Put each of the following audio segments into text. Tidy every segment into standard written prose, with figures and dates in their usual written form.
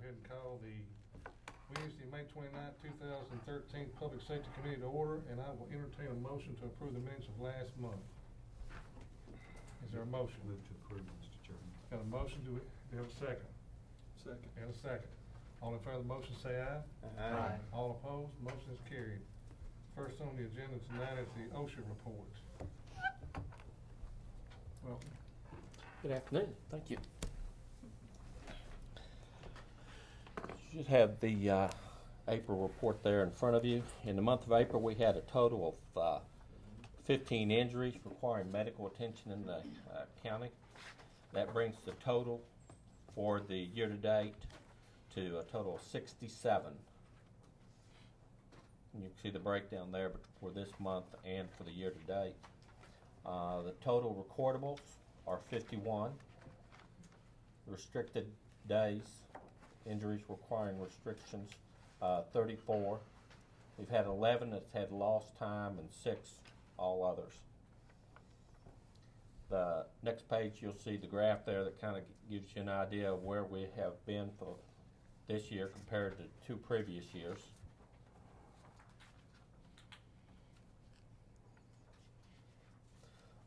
ahead and call the Wednesday, May 29th, 2013 Public Safety Committee to order, and I will entertain a motion to approve the minutes of last month. Is there a motion? Move to approve, Mr. Chairman. Got a motion, do we have a second? Second. And a second. All in favor of the motion say aye. Aye. All opposed, motion is carried. First on the agenda tonight is the OSHA report. Welcome. Good afternoon. Thank you. You should have the April report there in front of you. In the month of April, we had a total of 15 injuries requiring medical attention in the county. That brings the total for the year-to-date to a total of 67. And you can see the breakdown there for this month and for the year-to-date. The total recordables are 51. Restricted days, injuries requiring restrictions, 34. We've had 11 that's had lost time and 6 all others. The next page you'll see the graph there that kind of gives you an idea of where we have been for this year compared to 2 previous years.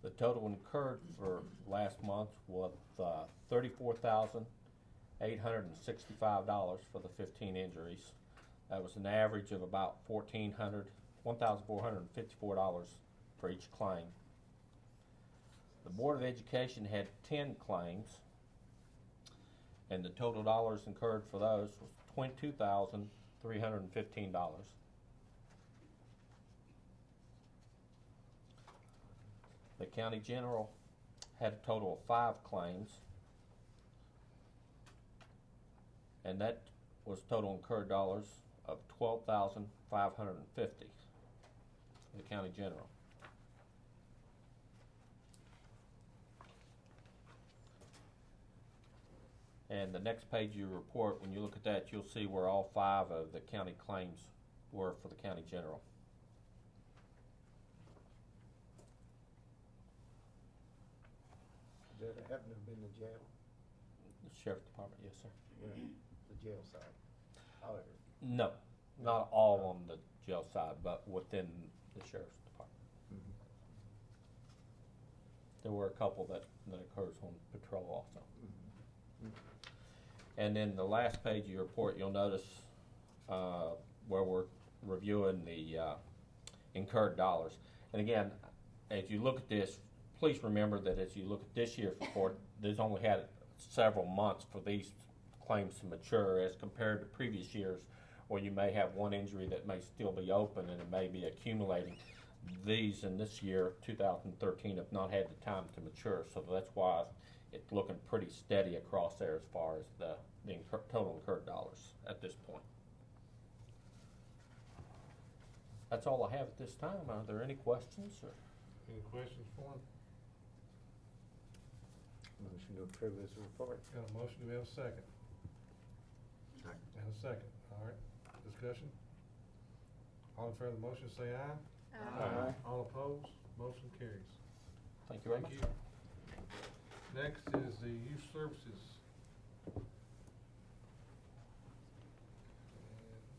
The total incurred for last month was $34,865 for the 15 injuries. That was an average of about $1,454 for each claim. The Board of Education had 10 claims, and the total dollars incurred for those was $22,315. The County General had a total of 5 claims, and that was total incurred dollars of $12,550 for the County General. And the next page of your report, when you look at that, you'll see where all 5 of the county claims were for the County General. Did it happen to have been the jail? The Sheriff's Department, yes, sir. The jail side? However. No, not all on the jail side, but within the Sheriff's Department. Mm-hmm. There were a couple that occurs on patrol also. Mm-hmm. And then the last page of your report, you'll notice where we're reviewing the incurred dollars. And again, as you look at this, please remember that as you look at this year's report, there's only had several months for these claims to mature as compared to previous years where you may have one injury that may still be open and it may be accumulating. These in this year, 2013, have not had the time to mature, so that's why it's looking pretty steady across there as far as the total incurred dollars at this point. That's all I have at this time. Are there any questions? Or? Any questions for him? Motion to approve this report. Got a motion, do we have a second? Second. And a second, all right. Discussion? All in favor of the motion say aye. Aye. All opposed, motion carries. Thank you very much. Thank you. Next is the youth services.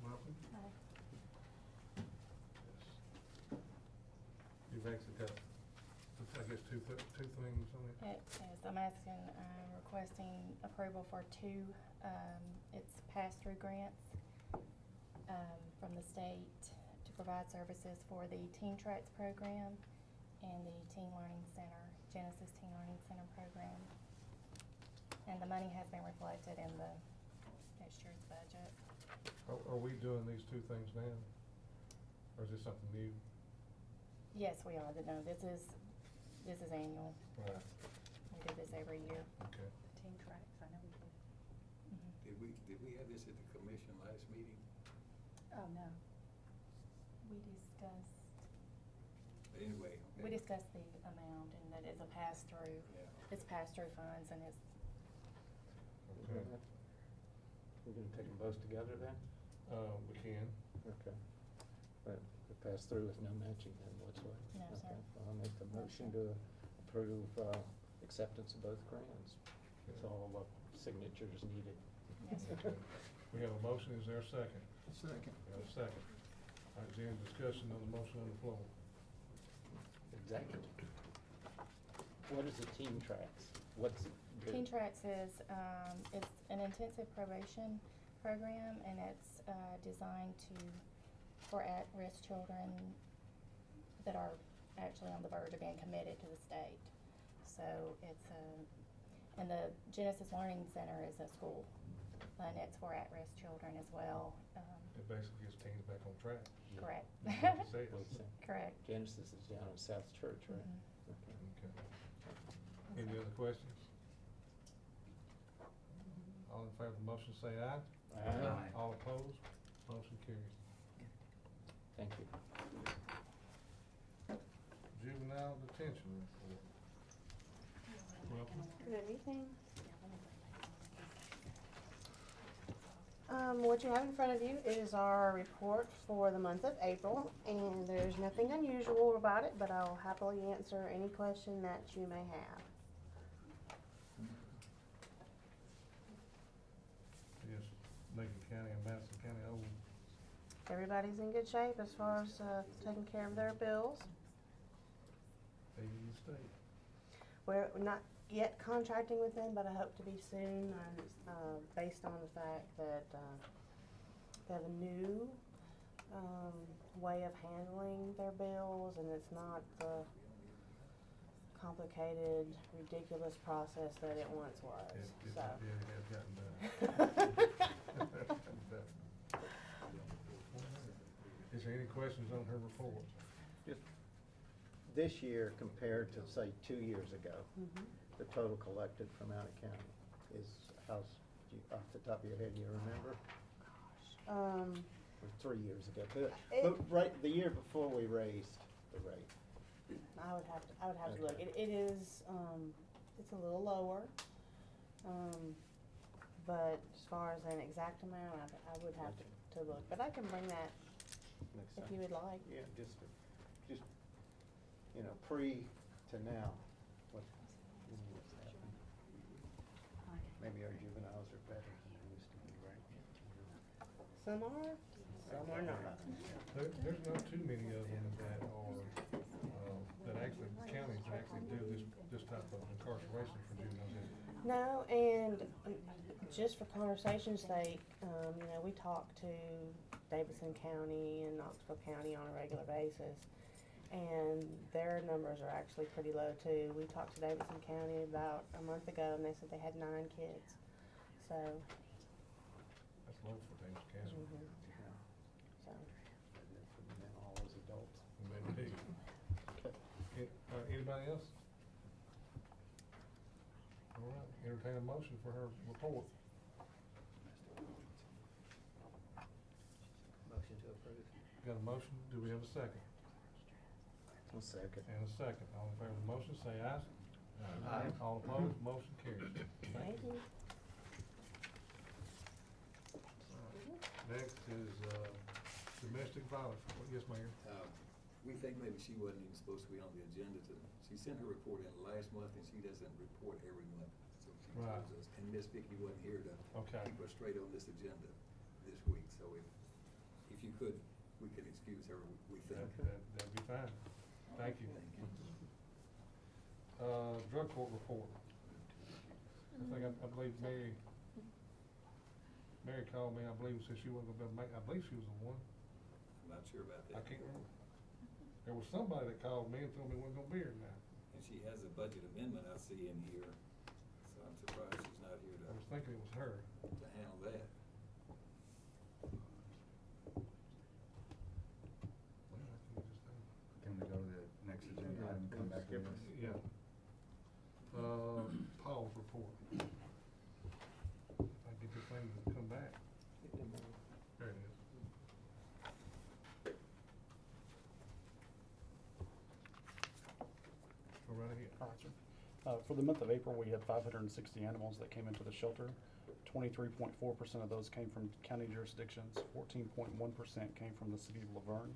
Welcome. Hi. Yes. You've actually got, I guess, two things on it. Yes, I'm asking, requesting approval for 2, it's pass-through grants from the state to provide services for the Teen Tracks program and the Teen Learning Center, Genesis Teen Learning Center program. And the money has been reflected in the next year's budget. Are we doing these 2 things now? Or is this something new? Yes, we are. No, this is annual. Right, We do this every year. okay. Teen Tracks, I know we do. Did we have this at the commission last meeting? Oh, no. We discussed, Anyway. we discussed the amount and that it's a pass-through. Yeah. It's pass-through funds and it's, Okay. We're gonna take them both together then? We can. Okay. But the pass-through with no matching then whatsoever? No, sir. Okay. Well, I'll make the motion to approve acceptance of both grants. It's all signatures needed. Yes, sir. Okay. We have a motion, is there a second? Second. We have a second. All right, is there any discussion on the motion on the floor? Exactly. What is the Teen Tracks? What's it do? Teen Tracks is, it's an intensive probation program, and it's, designed for at-risk children that are actually on the verge of being committed to the state. So it's and the Genesis Learning Center is a school, and it's for at-risk children as well. It basically gets teens back on track. Correct. That's what it says. What's that? Correct. Genesis is down in South Church, right? Mhm. Okay. Okay. Any other questions? All in favor of the motion say aye. Aye. All opposed? Motion carries. Thank you. Juvenile detention report. Welcome. Good evening. What you have in front of you is our report for the month of April, and there's nothing unusual about it, but I'll happily answer any question that you may have. Yes, Lincoln County and Madison County, Everybody's in good shape as far as taking care of their bills. they in the state. We're not yet contracting with them, but I hope to be soon, based on the fact that they have a new way of handling their bills, and it's not the complicated, ridiculous process that it once was. It So. has gotten better. Is there any questions on her report? Just this year compared to, say, 2 years ago, Mhm. the total collected from out of county is, how's, off the top of your head, you remember? Or 3 years ago, but right, the year before we raised the rate. I would have to look. It is, it's a little lower. But as far as an exact amount, I would have to look. But I can bring that Next if time. you would like. Yeah, just, you know, pre to now, what's happened. Maybe our juveniles are better than they used to be, right? Some are, some are not. There's not too many of them that are, that actually, counties that actually do this type of incarceration for juveniles. is it? No, and just for conversation's sake, you know, we talk to Davidson County and Knoxville County on a regular basis, and their numbers are actually pretty low too. We talked to Davidson County about a month ago, and they said they had 9 kids. So, That's low for Davis County. mhm, so. And then for the men, all as adults. Maybe. Anybody else? All right, entertain a motion for her report. Motion to approve. Got a motion, do we have a second? A second. And a second, all in favor of the motion, say aye. Aye. All opposed, motion carries. Thank you. Next is, domestic violence, yes, Mayor? We think maybe she wasn't even supposed to be on the agenda she sent her report in last month, and she doesn't report every month. So she Right. tells us, and Miss Vicky wasn't here to Okay. keep us straight on this agenda this week, so if you could, we could excuse her, we think. That'd be fine. Thank you. Drug court report. I believe Mary called me, I believe, and said she wasn't gonna be able to make, I believe she was the one. I'm not sure about that. I can't remember. There was somebody that called me and told me wasn't gonna be here now. And she has a budget amendment I see in here, so I'm surprised she's not here I was thinking it was her. to handle that. Well, I can just, Can we go to the next agenda item and come back to this? yeah. Paul's report. I get this thing to come back. There it is. Go right ahead. All right, sir. For the month of April, we had 560 animals that came into the shelter. 23.4% of those came from county jurisdictions. 14.1% came from the city of Laverne.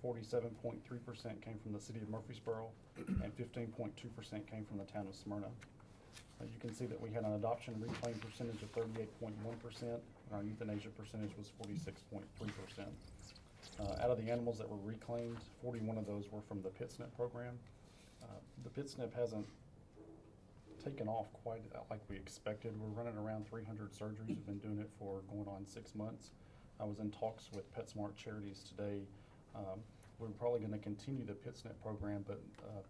47.3% came from the city of Murfreesboro, and 15.2% came from the town of Smyrna. You can see that we had an adoption reclaim percentage of 38.1%, and our euthanasia percentage was 46.3%. Out of the animals that were reclaimed, 41 of those were from the PITSNP program. The PITSNP hasn't taken off quite like we expected. We're running around 300 surgeries. We've been doing it for going on 6 months. I was in talks with PetSmart Charities today. We're probably going to continue the PITSNP program, but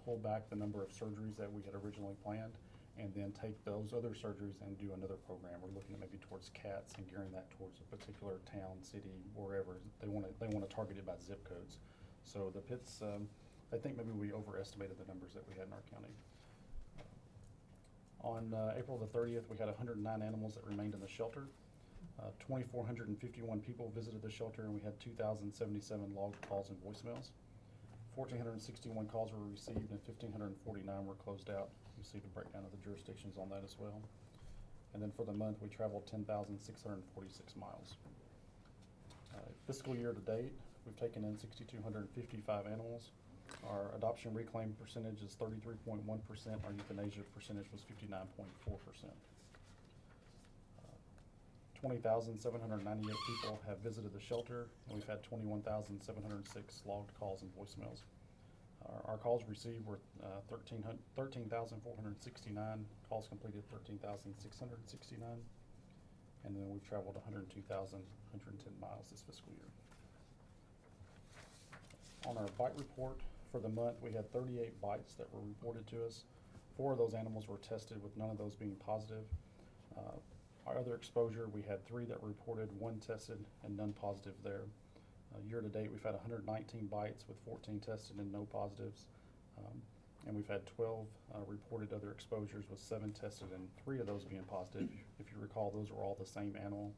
pull back the number of surgeries that we had originally planned, and then take those other surgeries and do another program. We're looking at maybe towards cats and gearing that towards a particular town, city, wherever. They want to target it by zip codes. So the PITS, I think maybe we overestimated the numbers that we had in our county. On April the 30th, we had 109 animals that remained in the shelter. 2,451 people visited the shelter, and we had 2,077 logged calls and voicemails. 1,461 calls were received, and 1,549 were closed out. You see the breakdown of the jurisdictions on that as well. And then for the month, we traveled 10,646 miles. Fiscal year to date, we've taken in 6,255 animals. Our adoption reclaim percentage is 33.1%. Our euthanasia percentage was 59.4%. 20,798 people have visited the shelter, and we've had 21,706 logged calls and voicemails. Our calls received were 13,469, calls completed 13,669, and then we've traveled 102,110 miles this fiscal year. On our bite report for the month, we had 38 bites that were reported to us. 4 of those animals were tested, with none of those being positive. Our other exposure, we had 3 that were reported, 1 tested, and none positive there. Year to date, we've had 119 bites with 14 tested and no positives. And we've had 12 reported other exposures with 7 tested and 3 of those being positive. If you recall, those were all the same animal.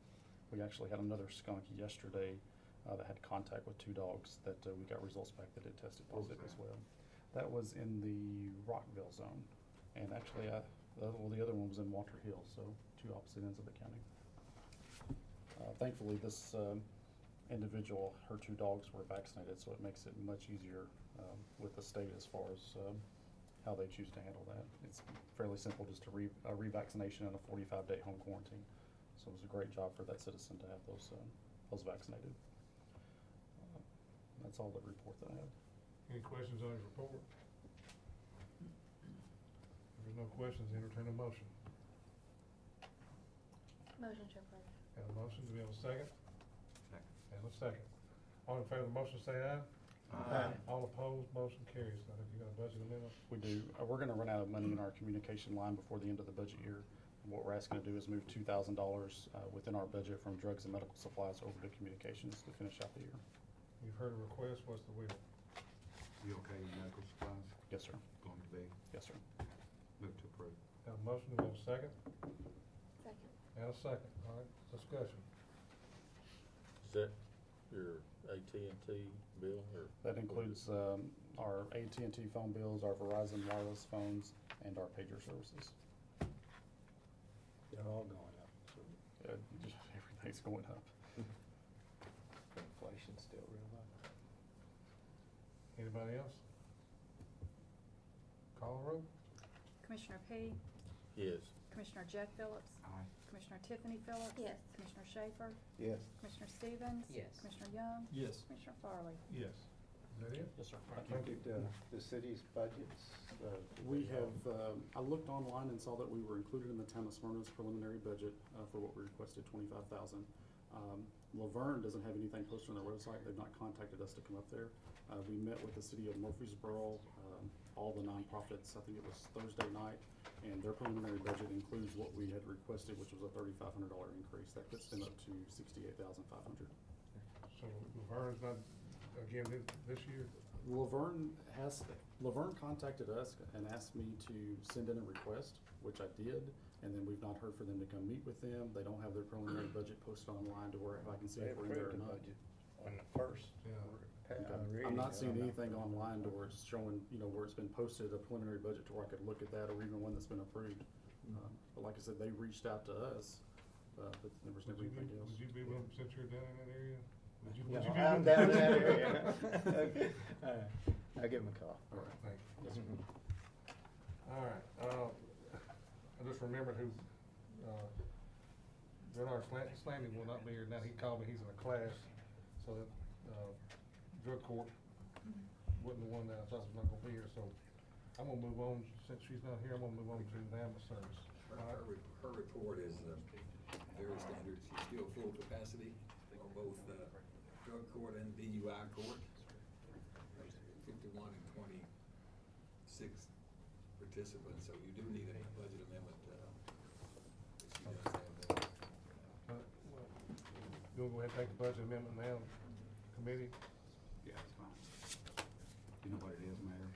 We actually had another skunk yesterday that had contact with 2 dogs that we got results back that it tested positive as well. That was in the Rockville zone. And actually, the other one was in Walter Hill, so 2 opposite ends of the county. Thankfully, this individual, her 2 dogs were vaccinated, so it makes it much easier with the state as far as how they choose to handle that. It's fairly simple, just a revaccination and a 45-day home quarantine. So it was a great job for that citizen to have those vaccinated. That's all the report that I have. Any questions on his report? If there's no questions, entertain a motion. Motion to approve. Got a motion, do we have a second? Second. And a second. All in favor of the motion, say aye. Aye. All opposed, motion carries. I think you got a budget amendment? We do. We're gonna run out of money in our communication line before the end of the budget year. And what we're asking to do is move $2,000 within our budget from drugs and medical supplies over to communications to finish out the year. You've heard a request, what's the will? You okay with medical supplies Yes, sir. going to be? Yes, sir. Move to approve. Got a motion, do we have a second? Second. And a second, all right, discussion. Is that your AT&T bill, or? That includes our AT&T phone bills, our Verizon wireless phones, and our pager services. They're all going up, so Everything's going up. inflation's still real high. Anybody else? Call the roll? Commissioner P., Yes. Commissioner Jeff Phillips, Aye. Commissioner Tiffany Phillips. Yes. Commissioner Schaefer, Yes. Commissioner Stevens. Yes. Commissioner Young. Yes. Commissioner Farley. Yes. Is that it? Yes, sir. Thank you. Did the city's budgets? We have, I looked online and saw that we were included in the town of Smyrna's preliminary budget for what we requested, $25,000. Laverne doesn't have anything posted on their website. They've not contacted us to come up there. We met with the city of Murfreesboro, all the nonprofits, I think it was Thursday night, and their preliminary budget includes what we had requested, which was a $3,500 increase. That puts them up to $68,500. So Laverne's not, again, this year? Laverne contacted us and asked me to send in a request, which I did, and then we've not heard from them to come meet with them. They don't have their preliminary budget posted online to where I can see if we're in there or not. On the first. Yeah. Okay. I'm not seeing anything online to where it's showing, where it's been posted, a preliminary budget to where I could look at that, or even one that's been approved. But like I said, they reached out to us, but there was never anything else. Would you be willing, since you're down in that area? Would you Yeah, be I'm willing- down in that area. Okay. All right. I'll give him a call. All right, thank you. Yes, sir. All right, I just remembered who, Bernard Slaney will not be here. Now he called me, he's in a class, so that, drug court wasn't the one that I thought was not gonna be here, so I'm gonna move on, since she's not here, I'm gonna move on to the ambulance service. Her report is, very standard. She's still full capacity on both, drug court and DUI court. 51 and 26 participants, so you do need a budget amendment, if she does have that. You wanna go ahead and take the budget amendment now, committee? Yeah, that's fine. You know what it is, Mayor?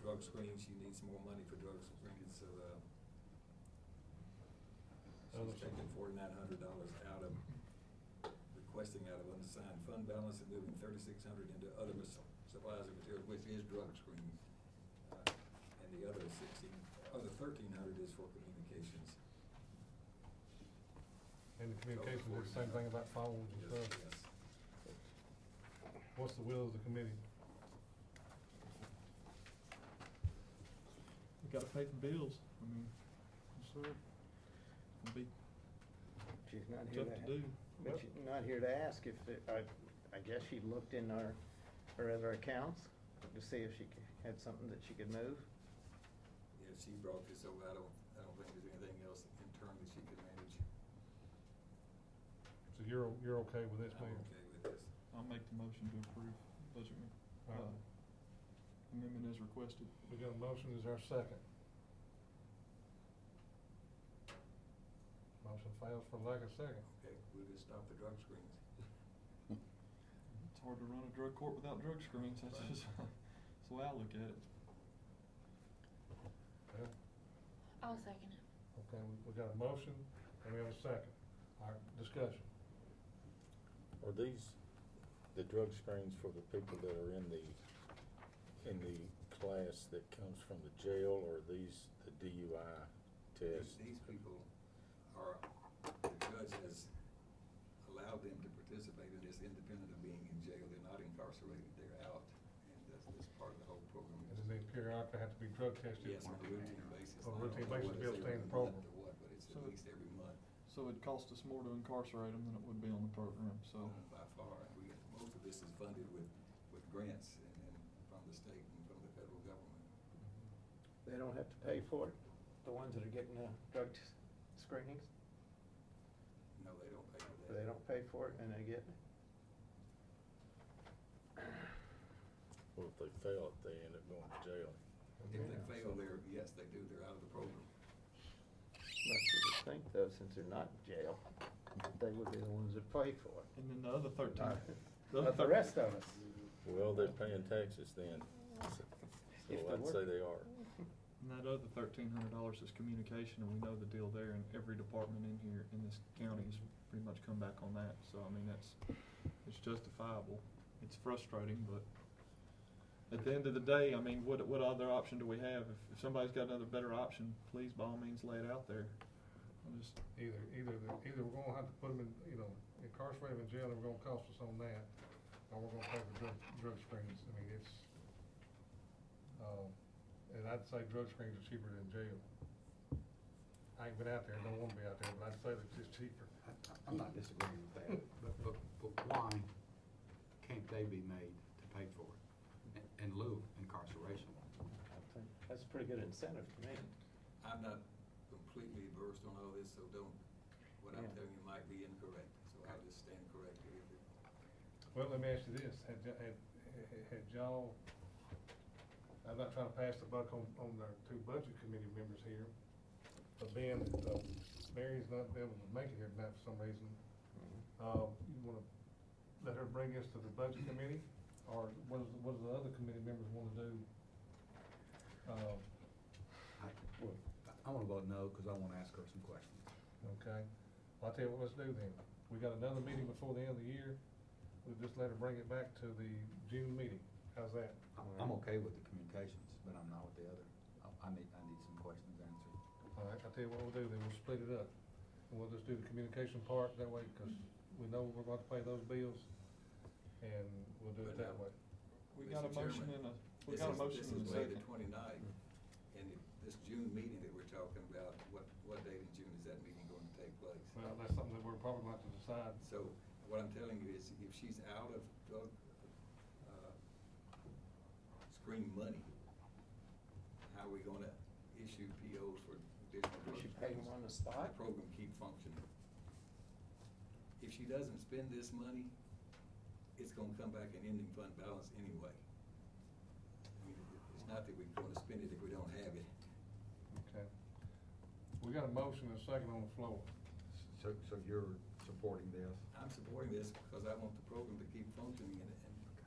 Drug screening, she needs more money for drug screening, so, she's taking $4,900 out of, requesting out of unassigned fund balance and moving $3,600 into other supplies and materials, which is drug screening. And the other $1,300 is for communications. And the communication, did the same thing about phones and Yes, stuff. yes. What's the will of the committee? We gotta pay the bills, I mean, sir, it'll be She's not here tough to, to do. but she's not here to ask if, I guess she looked in her other accounts to see if she had something that she could move. Yeah, she brought this over. I don't think there's anything else internally she could manage. So you're okay with this, I'm Mayor? okay with this. I'll make the motion to approve budget, All right. amendment as requested. We got a motion, is there a second? Motion fails for lack of second. Okay, we'll just stop the drug screens. It's hard to run a drug court without drug screens, that's just, that's the way I look at it. Okay, I'll second it. okay, we got a motion, and we have a second. All right, discussion. Are these the drug screens for the people that are in the class that comes from the jail, or are these the DUI tests? These people are, the judge has allowed them to participate in this independent of being in jail. They're not incarcerated, they're out, and that's part of the whole program. And then they periodically have to be drug tested. Yes, on a routine basis. On a I don't routine know basis what to be able to it's stay in the every month program. or what, but it's So at least every month. So it costs us more to incarcerate them than it would be on the program, so. By far, most of this is funded with grants and from the state and from the federal government. They don't have to pay for it, the ones that are getting drug screenings? No, they don't pay for that. They don't pay for it and they get it? Well, if they fail it, they end up going to jail. If they fail, yes, they do, they're out of the program. But you would think though, since they're not in jail, they would be the ones that pay for it. And then the other 13. Not the rest of us. Well, they're paying taxes then, so If they I'd were. say they are. And that other $1,300 is communication, and we know the deal there, and every department in here, in this county, has pretty much come back on that, so I mean, it's justifiable. It's frustrating, but at the end of the day, I mean, what other option do we have? If somebody's got another better option, please, by all means, lay it out there. Either we're gonna have to put them in, incarcerate them in jail, and we're gonna cost us on that, or we're gonna pay for drug screens. I mean, it's, and I'd say drug screens are cheaper than jail. I ain't been out there, don't wanna be out there, but I'd say that it's cheaper. I'm not disagreeing with that, but why can't they be made to pay for it in lieu of incarceration? I think that's a pretty good incentive to me. I'm not completely versed on all this, so what I'm Yeah. telling you might be incorrect, so I'll just stand corrected if it. Well, let me ask you this, had y'all, I'm not trying to pass the buck on our two budget committee members here, but being that Mary's not able to make it here tonight for some reason, you wanna let her bring this to the budget committee, or what does the other committee members wanna do? I wanna vote no, cause I wanna ask her some questions. Okay, well, I'll tell you what, let's do then, we got another meeting before the end of the year, we'll just let her bring it back to the June meeting, how's that? I'm okay with the communications, but I'm not with the other. I need some questions answered. All right, I'll tell you what we'll do, then we'll split it up. And we'll just do the communication part that way, because we know we're going to pay those bills, and we'll do it that way. We got a Mr. motion Chairman, and a, we got a motion This and a is May second. the 29th. this June meeting that we're talking about, what date in June is that meeting going to take place? Well, that's something that we're probably going to have to decide. So what I'm telling you is if she's out of drug, screen money, how are we gonna issue POs for additional drug We should screens? pay them on the spot. The program keep functioning. If she doesn't spend this money, it's gonna come back in ending fund balance anyway. I mean, it's not that we're gonna spend it if we don't have it. Okay. We got a motion and a second on the floor. So you're supporting this? I'm supporting this because I want the program to keep functioning, and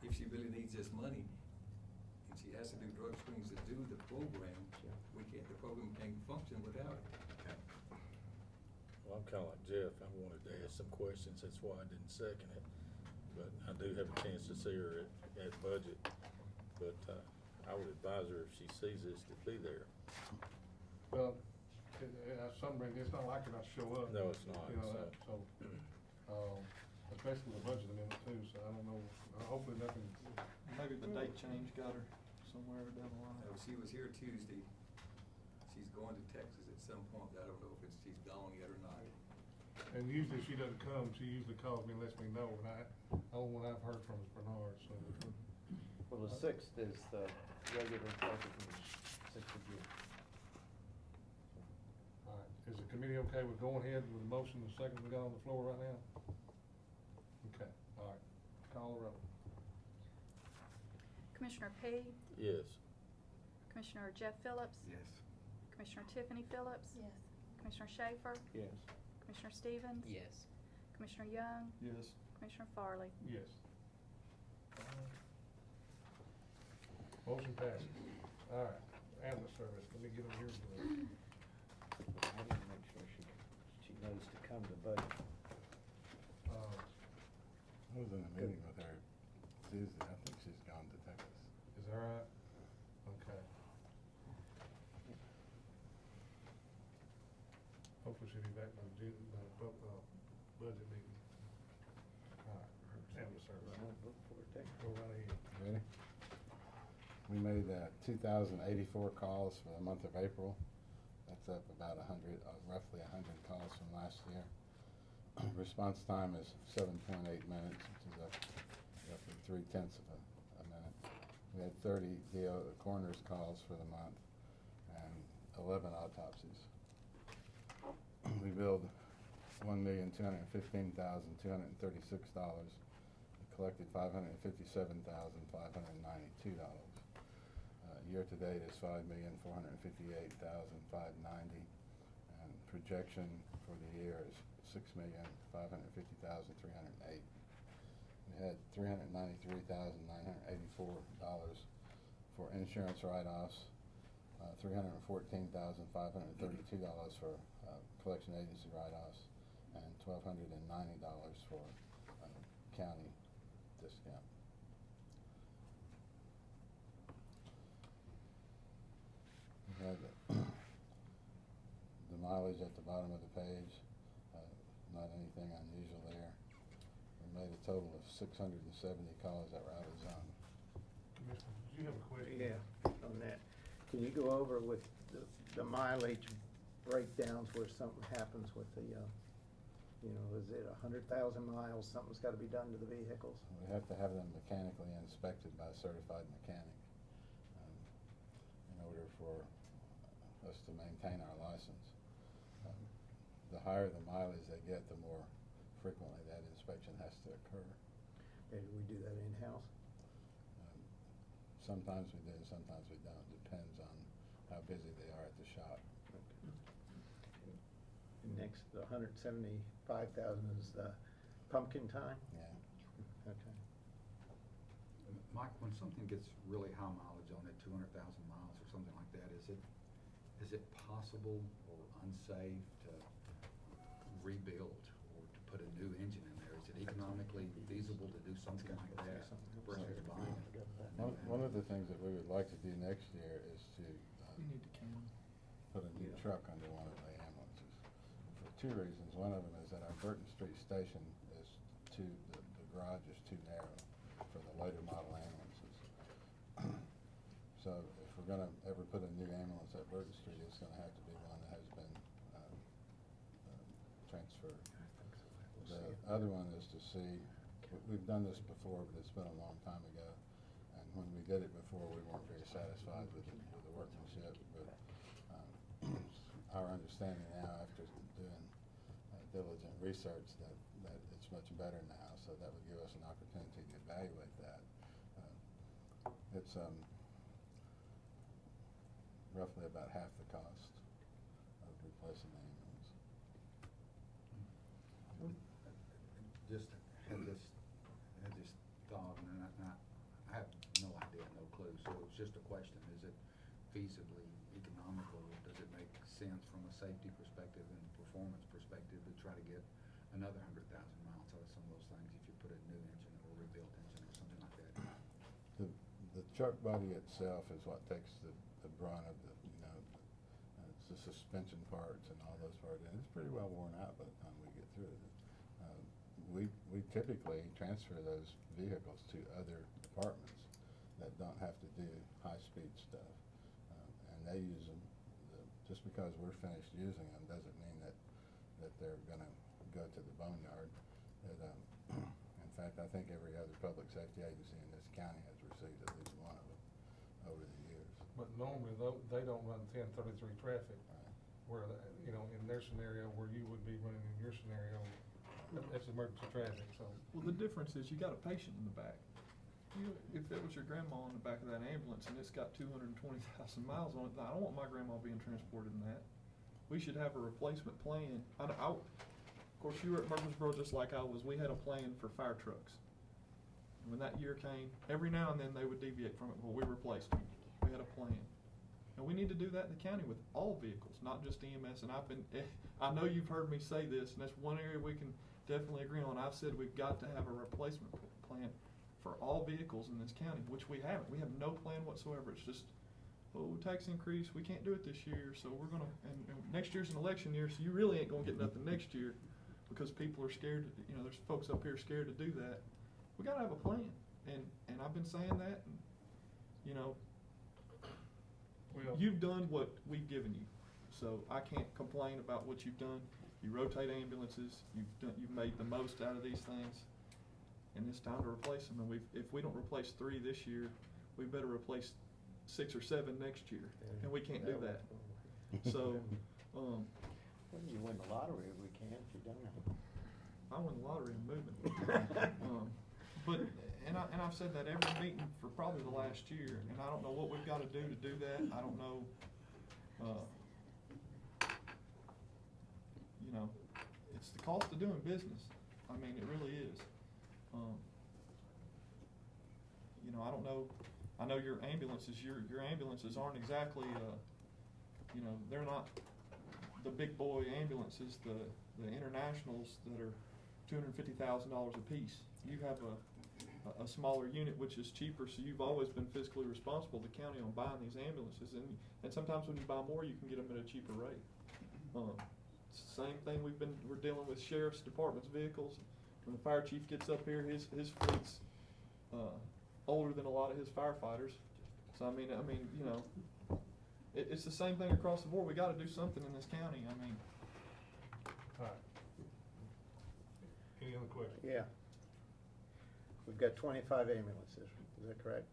if she really needs this money, and she has to do drug screens to do the program, the program can't function without it. Well, I'm kinda like Jeff, I wanted to ask some questions, that's why I didn't second it. But I do have a chance to see her at budget, but, I would advise her if she sees this to be there. Well, some reason, it's not like you're not show up. No, it's not, You know, so. especially the budget amendment too, so I don't know, hopefully nothing. Maybe the date change got her somewhere down the line. She was here Tuesday. She's going to Texas at some point. I don't know if she's gone yet or not. And usually if she doesn't come, she usually calls me and lets me know, and only one I've heard from is Bernard, so. Well, the 6th is the regular budget meeting, 6th of June. All right, is the committee okay with going ahead with the motion and the second we got on the floor right now? Okay, all right, call the roll. Commissioner P, Yes. Commissioner Jeff Phillips, Yes. Commissioner Tiffany Phillips, Yes. Commissioner Schaefer, Yes. Commissioner Stevens. Yes. Commissioner Young, Yes. Commissioner Farley. Yes. Motion passes. All right, ambulance service, let me get them here. I need to make sure she knows to come to budget. I was in a meeting with her Tuesday. I think she's gone to Texas. Is that right? Okay. Hopefully she'll be back by the June, budget meeting. All right, ambulance service. Look for it there. Go right ahead. Ready? We made 2,084 calls for the month of April. That's up about 100, roughly 100 calls from last year. Response time is 7.8 minutes, which is up roughly 0.3 of a minute. We had 30 coroner's calls for the month and 11 autopsies. We billed $1,215,236. We collected $557,592. Year to date is $5,458,590, and projection for the year is $6,550,308. We had $393,984 for insurance write-offs, $314,532 for collection agency write-offs, and $1,290 for county discount. We had the mileage at the bottom of the page, not anything unusual there. We made a total of 670 calls that were out of zone. Commissioner, did you have a question? Yeah, on that. Can you go over with the mileage breakdowns where something happens with the, is it 100,000 miles, something's gotta be done to the vehicles? We have to have them mechanically inspected by a certified mechanic in order for us to maintain our license. The higher the mileage they get, the more frequently that inspection has to occur. Okay, do we do that in-house? Sometimes we do, sometimes we don't. Depends on how busy they are at the shop. Next, the 175,000 is the pumpkin time? Yeah. Okay. Mike, when something gets really high mileage on it, 200,000 miles or something like that, is it possible or unsafe to rebuild or to put a new engine in there? Is it economically feasible to do something like that versus buying it? One of the things that we would like to do next year is to You need to can. put a new truck under one of the ambulances. For two reasons. One of them is that our Burton Street station is the garage is too narrow for the later model ambulances. So if if we're gonna ever put a new ambulance at Burgess Street, it's gonna have to be one that has been, transferred. The other one is to see, we've done this before, but it's been a long time ago. And when we did it before, we weren't very satisfied with the workmanship, but, our understanding now, after doing diligent research, that it's much better now, so that would give us an opportunity to evaluate that. It's roughly about half the cost of replacing the ambulance. Just had this thought, and I have no idea, no clue, so it's just a question, is it feasibly economical? Does it make sense from a safety perspective and performance perspective to try to get another 100,000 miles out of some of those things if you put a new engine or rebuilt engine or something like that? The truck body itself is what takes the brunt of the, it's the suspension parts and all those parts, and it's pretty well worn out by the time we get through it. We typically transfer those vehicles to other departments that don't have to do high-speed stuff, and they use them. Just because we're finished using them doesn't mean that they're gonna go to the boneyard. In fact, I think every other public safety agency in this county has received at least one of them over the years. But normally, though, they don't run 1033 traffic, where, in their scenario, where you would be running in your scenario, that's emergency traffic, so. Well, the difference is you got a patient in the back. If it was your grandma in the back of that ambulance and it's got 220,000 miles on it, I don't want my grandma being transported in that. We should have a replacement plan. Of course, you were at Murfreesboro just like I was. We had a plan for fire trucks. When that year came, every now and then they would deviate from it. Well, we replaced them. We had a plan. And we need to do that in the county with all vehicles, not just EMS. And I know you've heard me say this, and that's one area we can definitely agree on. I've said we've got to have a replacement plan for all vehicles in this county, which we haven't. We have no plan whatsoever. It's just, tax increase, we can't do it this year, so we're gonna, and next year's an election year, so you really ain't gonna get nothing next year because people are scared, there's folks up here scared to do that. We gotta have a plan, and I've been saying that, and, you've done what we've given you, so I can't complain about what you've done. You rotate ambulances, you've made the most out of these things, and it's time to replace them. And if we don't replace 3 this year, we better replace 6 or 7 next year, and we can't do that. So, When you win the lottery, we can if you don't. I win the lottery in moving. And I've said that every meeting for probably the last year, and I don't know what we've got to do that. I don't know. It's the cost of doing business. I mean, it really is. I don't know. I know your ambulances aren't exactly, they're not the big boy ambulances, the internationals that are $250,000 a piece. You have a smaller unit which is cheaper, so you've always been fiscally responsible, the county, on buying these ambulances, and sometimes when you buy more, you can get them at a cheaper rate. Same thing we're dealing with sheriff's department's vehicles. When the fire chief gets up here, his fleet's older than a lot of his firefighters. So it's the same thing across the board. We got to do something in this county. All right. Any other questions? Yeah. We've got 25 ambulances, is that correct?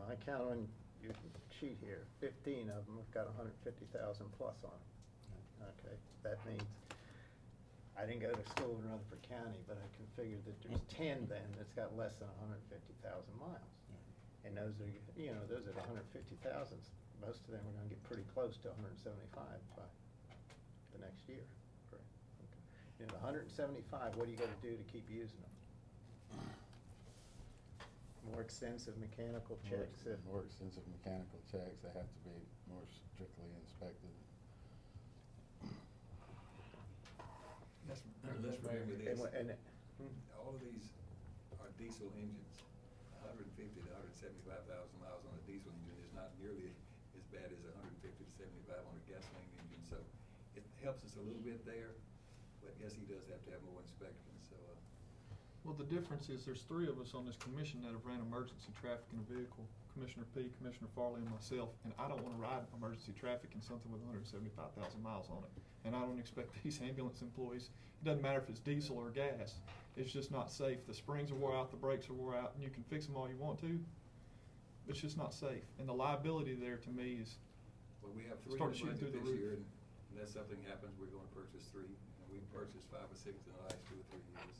I count on your sheet here, 15 of them have got 150,000 plus on them. Okay, that means, I didn't go to school in Rutherford County, but I can figure that there's 10 then that's got less than 150,000 miles. And those are, those at 150,000, most of them are gonna get pretty close to 175 by the next year, correct? Okay. The 175, what do you gotta do to keep using them? More extensive mechanical checks. More extensive mechanical checks. They have to be more strictly inspected. Let's remember this. All of these are diesel engines. 150 to 175,000 miles on a diesel engine is not nearly as bad as 150 to 75 on a gasoline engine. So it helps us a little bit there, but yes, he does have to have more inspections. So. Well, the difference is there's 3 of us on this commission that have ran emergency traffic in a vehicle, Commissioner P, Commissioner Farley, and myself, and I don't wanna ride emergency traffic in something with 175,000 miles on it. And I don't expect these ambulance employees, it doesn't matter if it's diesel or gas, it's just not safe. The springs are wore out, the brakes are wore out, and you can fix them all you want to, but it's just not safe. And the liability there to me is, Well, we have 3 in Start the shooting budget through the this roof. year, and unless something happens, we're gonna purchase 3. And we've purchased 5 or 6 in the last 2 or 3 years.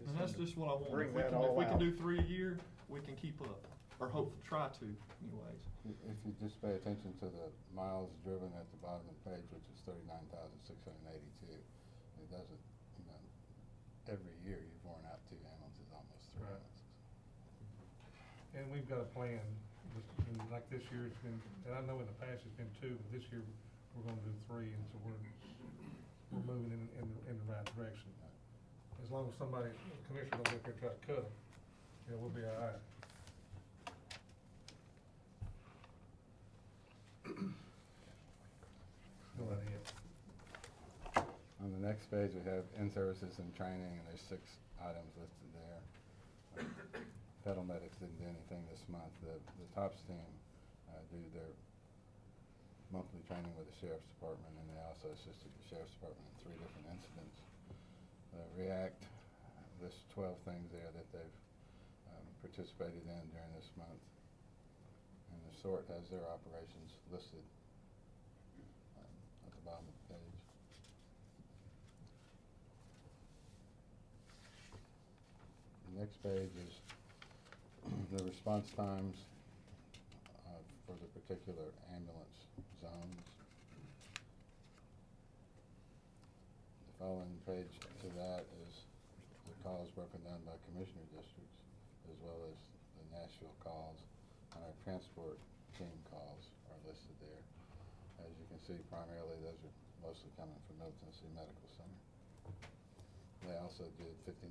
and that's just what I want. Bring If we that can, all if we can out. do 3 a year, we can keep up, or hope, try to anyways. If you just pay attention to the miles driven at the bottom of the page, which is 39,682, it doesn't, you know, every year you've worn out 2 ambulances, almost 3 Right. ambulances. And we've got a plan, and like this year it's been, and I know in the past it's been 2, but this year we're gonna do 3, and so we're moving in the right direction. As long as somebody, commissioner don't get there and try to cut them, you know, we'll be all right. Go right ahead. On the next page, we have in-services and training, and there's 6 items listed there. Federal Medics didn't do anything this month. The TOPS team do their monthly training with the Sheriff's Department, and they also assisted the Sheriff's Department in 3 different incidents. REACT lists 12 things there that they've participated in during this month. And the SORT has their operations listed at the bottom of the page. The next page is the response times for the particular ambulance zones. The following page to that is the calls broken down by commissioner districts, as well as the Nashville calls, and our transport team calls are listed there. As you can see, primarily those are mostly coming from Middle Tennessee Medical Center. They also did 59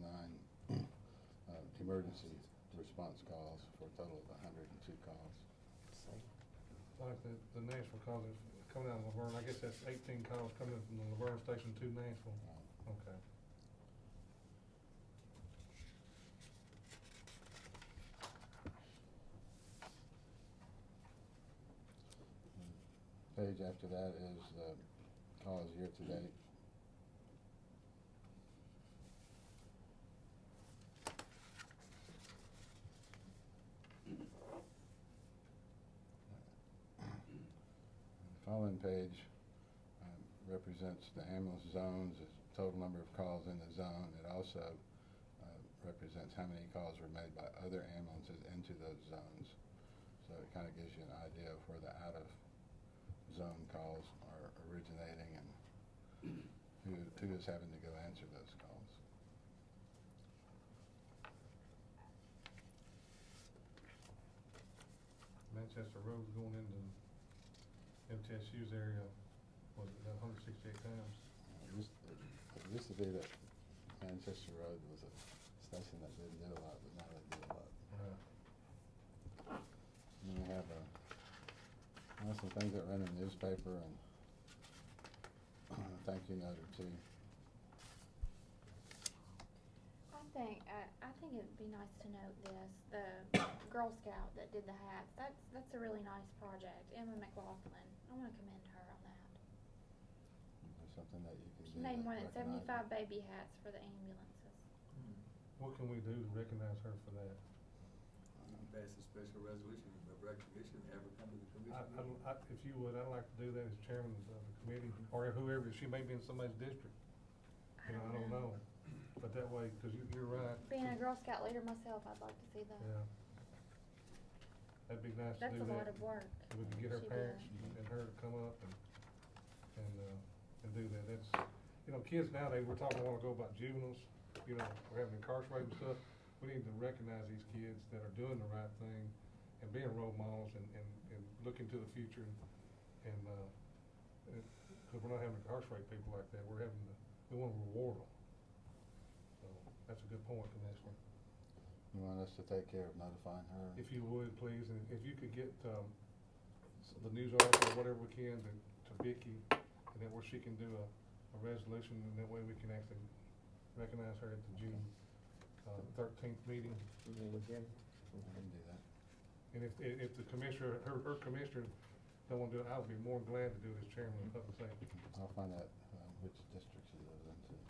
emergency response calls for a total of 102 calls. Like the Nashville calls is coming out of Laverne, I guess that's 18 calls coming from the Laverne station to Nashville. Okay. Page after that is the calls year to date. The following page represents the ambulance zones, the total number of calls in the zone. It also represents how many calls were made by other ambulances into those zones. So it kind of gives you an idea of where the out-of-zone calls are originating and who is having to go answer those calls. Manchester Road going into MTSU's area, was it 168 times? It used to be that Manchester Road was a station that didn't do a lot, but now they do a lot. Right. And then we have some things that run in the newspaper and a thank you note or 2. I think it'd be nice to note this, the Girl Scout that did the hats, that's a really nice project, Emma McLaughlin, I wanna commend her on that. There's something that you can do. She made to more than recognize 75 them. baby hats for the ambulances. What can we do to recognize her for that? Pass a special resolution of recognition, have her come to the commission. If you would, I'd like to do that as chairman of the committee, or whoever, she may be in somebody's district. You know, I don't know, but that way, cause you're right. Being a Girl Scout leader myself, I'd like to see that. Yeah. That'd be nice to That's do a that. lot of work. We can get her She parents did. and her to come up and do that. That's, you know, kids nowadays, we're talking a while ago about juveniles, you know, we're having incarcerated and stuff. We need to recognize these kids that are doing the right thing and being role models and looking to the future cause we're not having to incarcerate people like that. We wanna reward them. So, that's a good point, Commissioner. You want us to take care of notifying her? If you would, please, and if you could get, the news article or whatever we can to Vicki, and that where she can do a resolution, and that way we can actually recognize her at the June 13th meeting. You mean with Jimmy? I can do that. And if the commissioner, her commissioner don't wanna do it, I would be more than glad to do it as chairman of public safety. I'll find out which district she lives in too.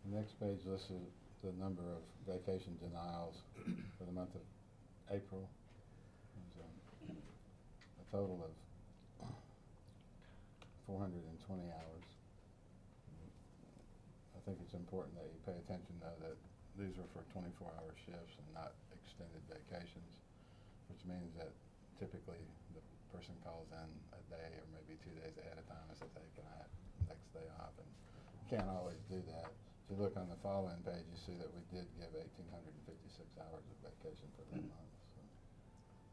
The next page lists the number of vacation denials for the month of April. There's a total of 420 hours. I think it's important that you pay attention though that these were for 24-hour shifts and not extended vacations, which means that typically the person calls in a day or maybe 2 days ahead of time and says, hey, can I have the next day off? And you can't always do that. If you look on the following page, you see that we did give 1,856 hours of vacation for that month.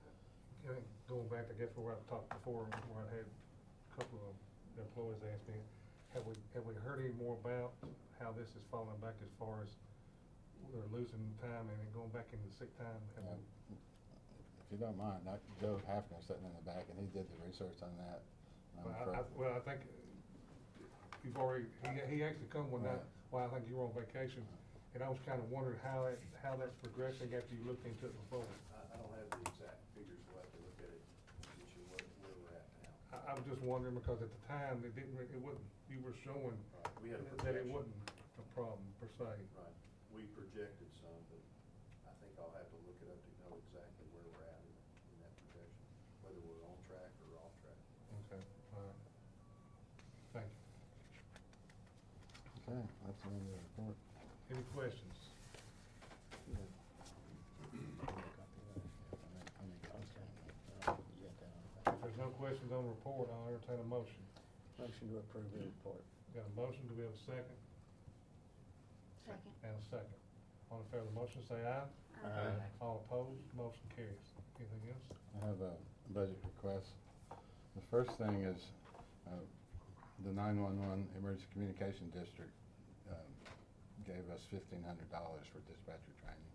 So. I think going back, I guess, where I talked before, where I had a couple of employees ask me, have we heard any more about how this is falling back as far as they're losing time and then going back into sick time? Have we- If you don't mind, Joe Hafner sitting in the back, and he did the research on that. Well, I think you've already, he actually come one night Right. while I think you were on vacation, and I was kind of wondering how that's progressing after you looked into it before. I don't have the exact figures, we'll have to look at it, and get you where we're at now. I was just wondering because at the time, it wasn't, you were showing Right, we had a that it projection. wasn't a problem per se. Right, we projected some, but I think I'll have to look it up to know exactly where we're at in that projection, whether we're on track or off track. Okay, all right. Thank you. Okay, that's the end of the report. Any questions? If there's no questions on the report, I'll entertain a motion. Motion to approve the report. Got a motion, do we have a second? Second. And a second. All in favor of the motion, say aye. Aye. All opposed, motion carries. Anything else? I have a budget request. The first thing is the 911 Emergency Communication District gave us $1,500 for dispatcher training.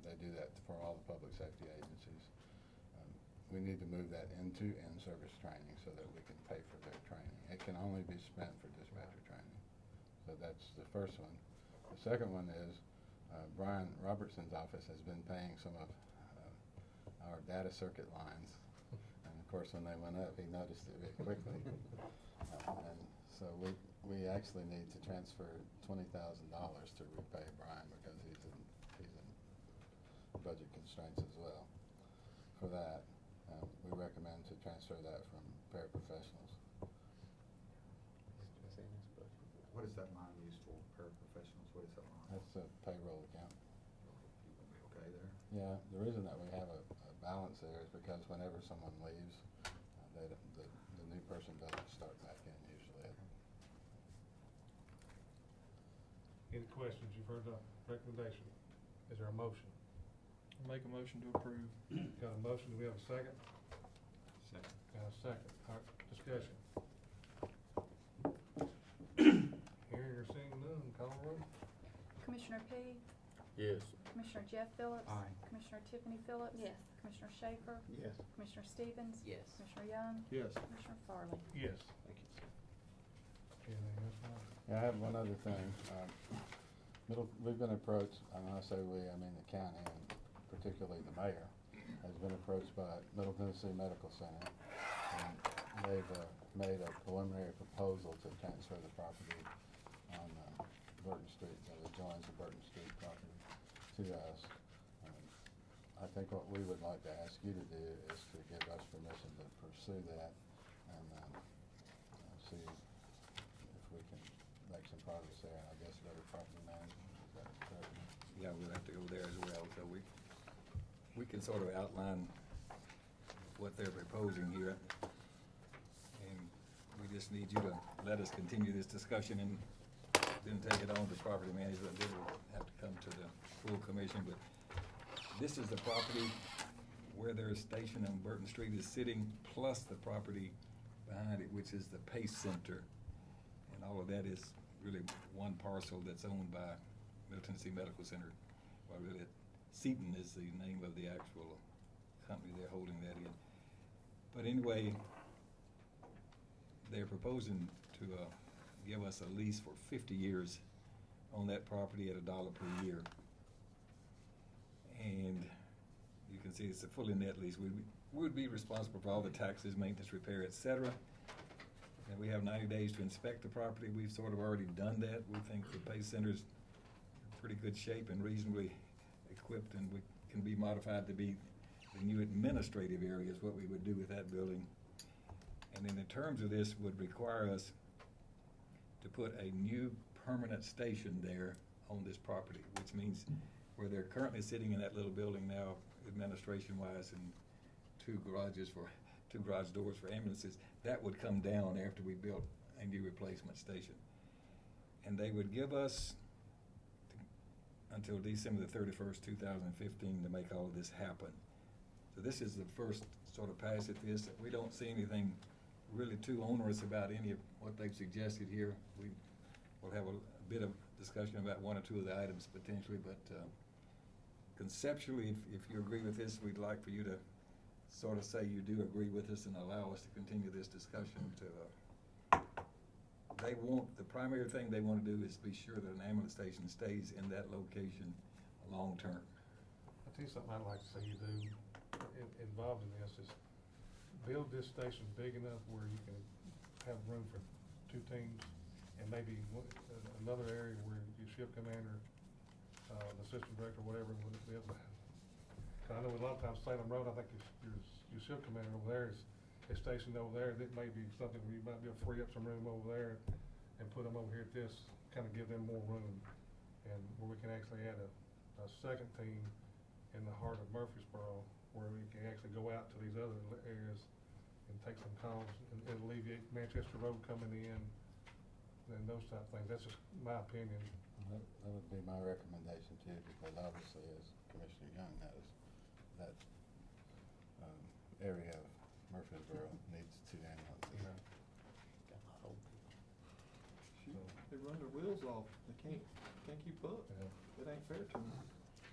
They do that for all the public safety agencies. We need to move that into in-service training so that we can pay for their training. It can only be spent for dispatcher training. So that's the first one. The second one is Brian Robertson's office has been paying some of our data circuit lines. And of course, when they went up, he noticed it very quickly. And so we actually need to transfer $20,000 to repay Brian because he's in budget constraints as well. For that, we recommend to transfer that from paraprofessionals. What is that line used for, paraprofessionals, what is that line? That's a payroll account. You gonna be okay there? Yeah, the reason that we have a balance there is because whenever someone leaves, the new person doesn't start back in usually. Any questions? You've heard the recommendation. Is there a motion? Make a motion to approve. Got a motion, do we have a second? Second. Got a second. All right, discussion. Hearing or seeing none, call the roll. Commissioner P, Yes. Commissioner Jeff Phillips. Aye. Commissioner Tiffany Phillips. Yes. Commissioner Schaefer. Yes. Commissioner Stevens. Yes. Commissioner Young. Yes. Commissioner Farley. Yes. Thank you. Anything else, Mike? Yeah, I have one other thing. We've been approached, and when I say we, I mean the county, and particularly the mayor, has been approached by Middle Tennessee Medical Center. And they've made a preliminary proposal to transfer the property on Burton Street, that adjoins the Burton Street property, to us. I think what we would like to ask you to do is to give us permission to pursue that and see if we can make some progress there, and I guess go to property management. Is that correct? Yeah, we'll have to go there as well, so we can sort of outline what they're proposing here. And we just need you to let us continue this discussion and then take it on to property management, then we'll have to come to the full commission, but this is the property where their station on Burton Street is sitting, plus the property behind it, which is the Pace Center. And all of that is really one parcel that's owned by Middle Tennessee Medical Center. Well, really, Seton is the name of the actual company there holding that in. But anyway, they're proposing to give us a lease for 50 years on that property at $1 per year. And you can see it's a fully net lease. We would be responsible for all the taxes, maintenance, repair, et cetera. And we have 90 days to inspect the property. We've sort of already done that. We think the Pace Center's in pretty good shape and reasonably equipped, and we can be modified to be the new administrative area is what we would do with that building. And then in terms of this would require us to put a new permanent station there on this property, which means where they're currently sitting in that little building now, administration-wise, and two garage doors for ambulances, that would come down after we built a new replacement station. And they would give us until December the 31st, 2015 to make all of this happen. So this is the first sort of pass at this. We don't see anything really too onerous about any of what they've suggested here. We will have a bit of discussion about one or two of the items potentially, but conceptually, if you agree with this, we'd like for you to sort of say you do agree with us and allow us to continue this discussion. The primary thing they want to do is be sure that an ambulance station stays in that location long-term. I'll tell you something I'd like to see you do involved in this is build this station big enough where you can have room for 2 teams, and maybe another area where your ship commander, the assistant director, whatever, would be able to have. 'Cause I know a lot of times Salem Road, I think your ship commander over there is stationed over there. That may be something where you might be able to free up some room over there and put them over here at this, kind of give them more room, and where we can actually add a second team in the heart of Murfreesboro, where we can actually go out to these other areas and take some calls and alleviate Manchester Road coming in and those type of things. That's just my opinion. That would be my recommendation too, because obviously, as Commissioner Young knows, that area of Murfreesboro needs 2 ambulances. Yeah. They run their wheels off. They can't keep up. Yeah. It ain't fair to them.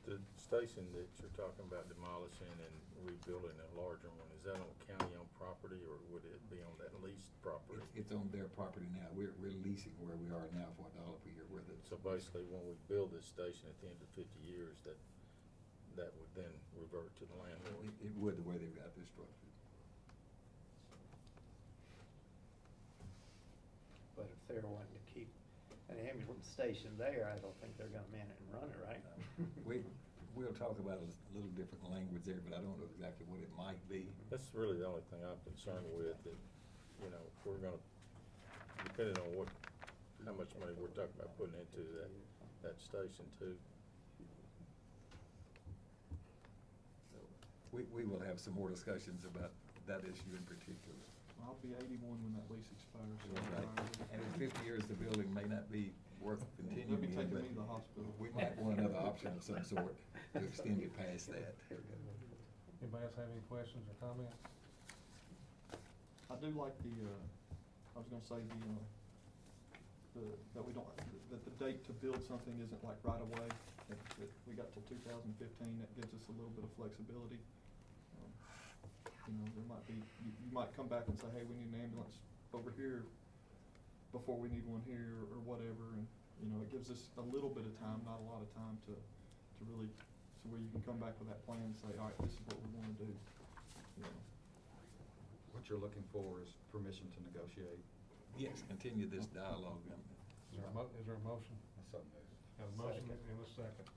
The station that you're talking about demolishing and rebuilding a larger one, is that on county-owned property, or would it be on that leased property? It's on their property now. We're leasing where we are now for $1 per year. So basically, when we build this station at the end of 50 years, that would then revert to the landlord? It would, the way they've got this structured. But if they're wanting to keep an ambulance station there, I don't think they're gonna man it and run it, right? We'll talk about a little different language there, but I don't know exactly what it might be. That's really the only thing I'm concerned with, that, if we're gonna, depending on how much money we're talking about putting into that station too. So we will have some more discussions about that issue in particular. I'll be 81 when that lease expires. So Right. And in 50 years, the building may not be worth continuing. They'll be in, taking but me to the hospital. We might want another option of some sort to extend it past that. Anybody else have any questions or comments? I do like I was gonna say that we don't, that the date to build something isn't like right away. That we got till 2015, that gives us a little bit of flexibility. There might be, you might come back and say, hey, we need an ambulance over here before we need one here, or whatever, and, it gives us a little bit of time, not a lot of time to really, so where you can come back with that plan and say, all right, this is what we wanna do. What you're looking for is permission to negotiate. Yes, continue this dialogue. Is there a motion? So moved. Got a motion and a second.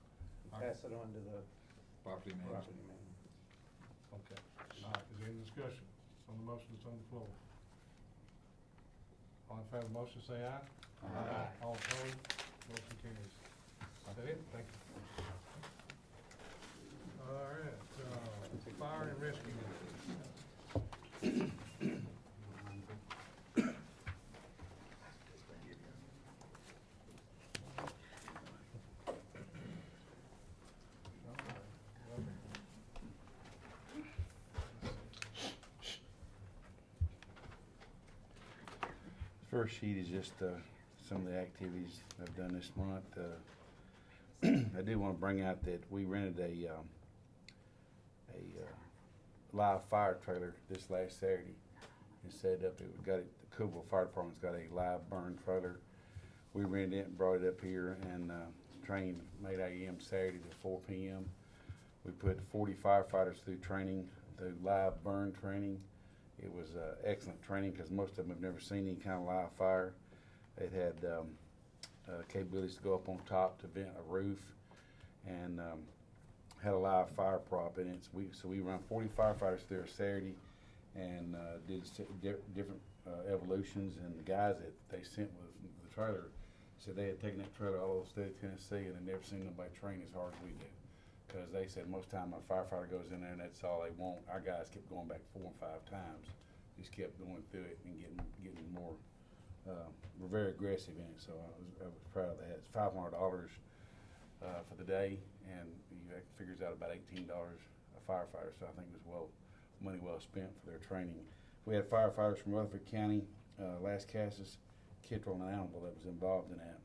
All right. Pass it on to the Property manager. property manager. Okay. All right, is there any discussion on the motion that's on the floor? All in favor of the motion, say aye. Aye. All opposed, motion carries. Is that it? Thank you. All right, fire and rescue. First sheet is just some of the activities I've done this month. I do want to bring out that we rented a live fire trailer this last Saturday. It set up, it got it, the Cookville Fire Department's got a live burn trailer. We rented it and brought it up here and, trained from 8 a.m. Saturday to 4 p.m. We put 40 firefighters through training, through live burn training. It was, excellent training because most of them have never seen any kind of live fire. It had, capabilities to go up on top to vent a roof and, had a live fire prop in it. So we run 40 firefighters there Saturday and did different evolutions. And the guys that they sent with the trailer said they had taken that trailer all over the state of Tennessee and they never seen nobody train as hard as we do. Because they said most time a firefighter goes in there and that's all they want. Our guys kept going back 4 and 5 times. Just kept going through it and getting more. We're very aggressive in it, so I was proud of that. It's $500 for the day, and that figures out about $18 a firefighter. So I think it was money well spent for their training. We had firefighters from Rutherford County, Lascassas, Kittrell, and Annabelle that was involved in that.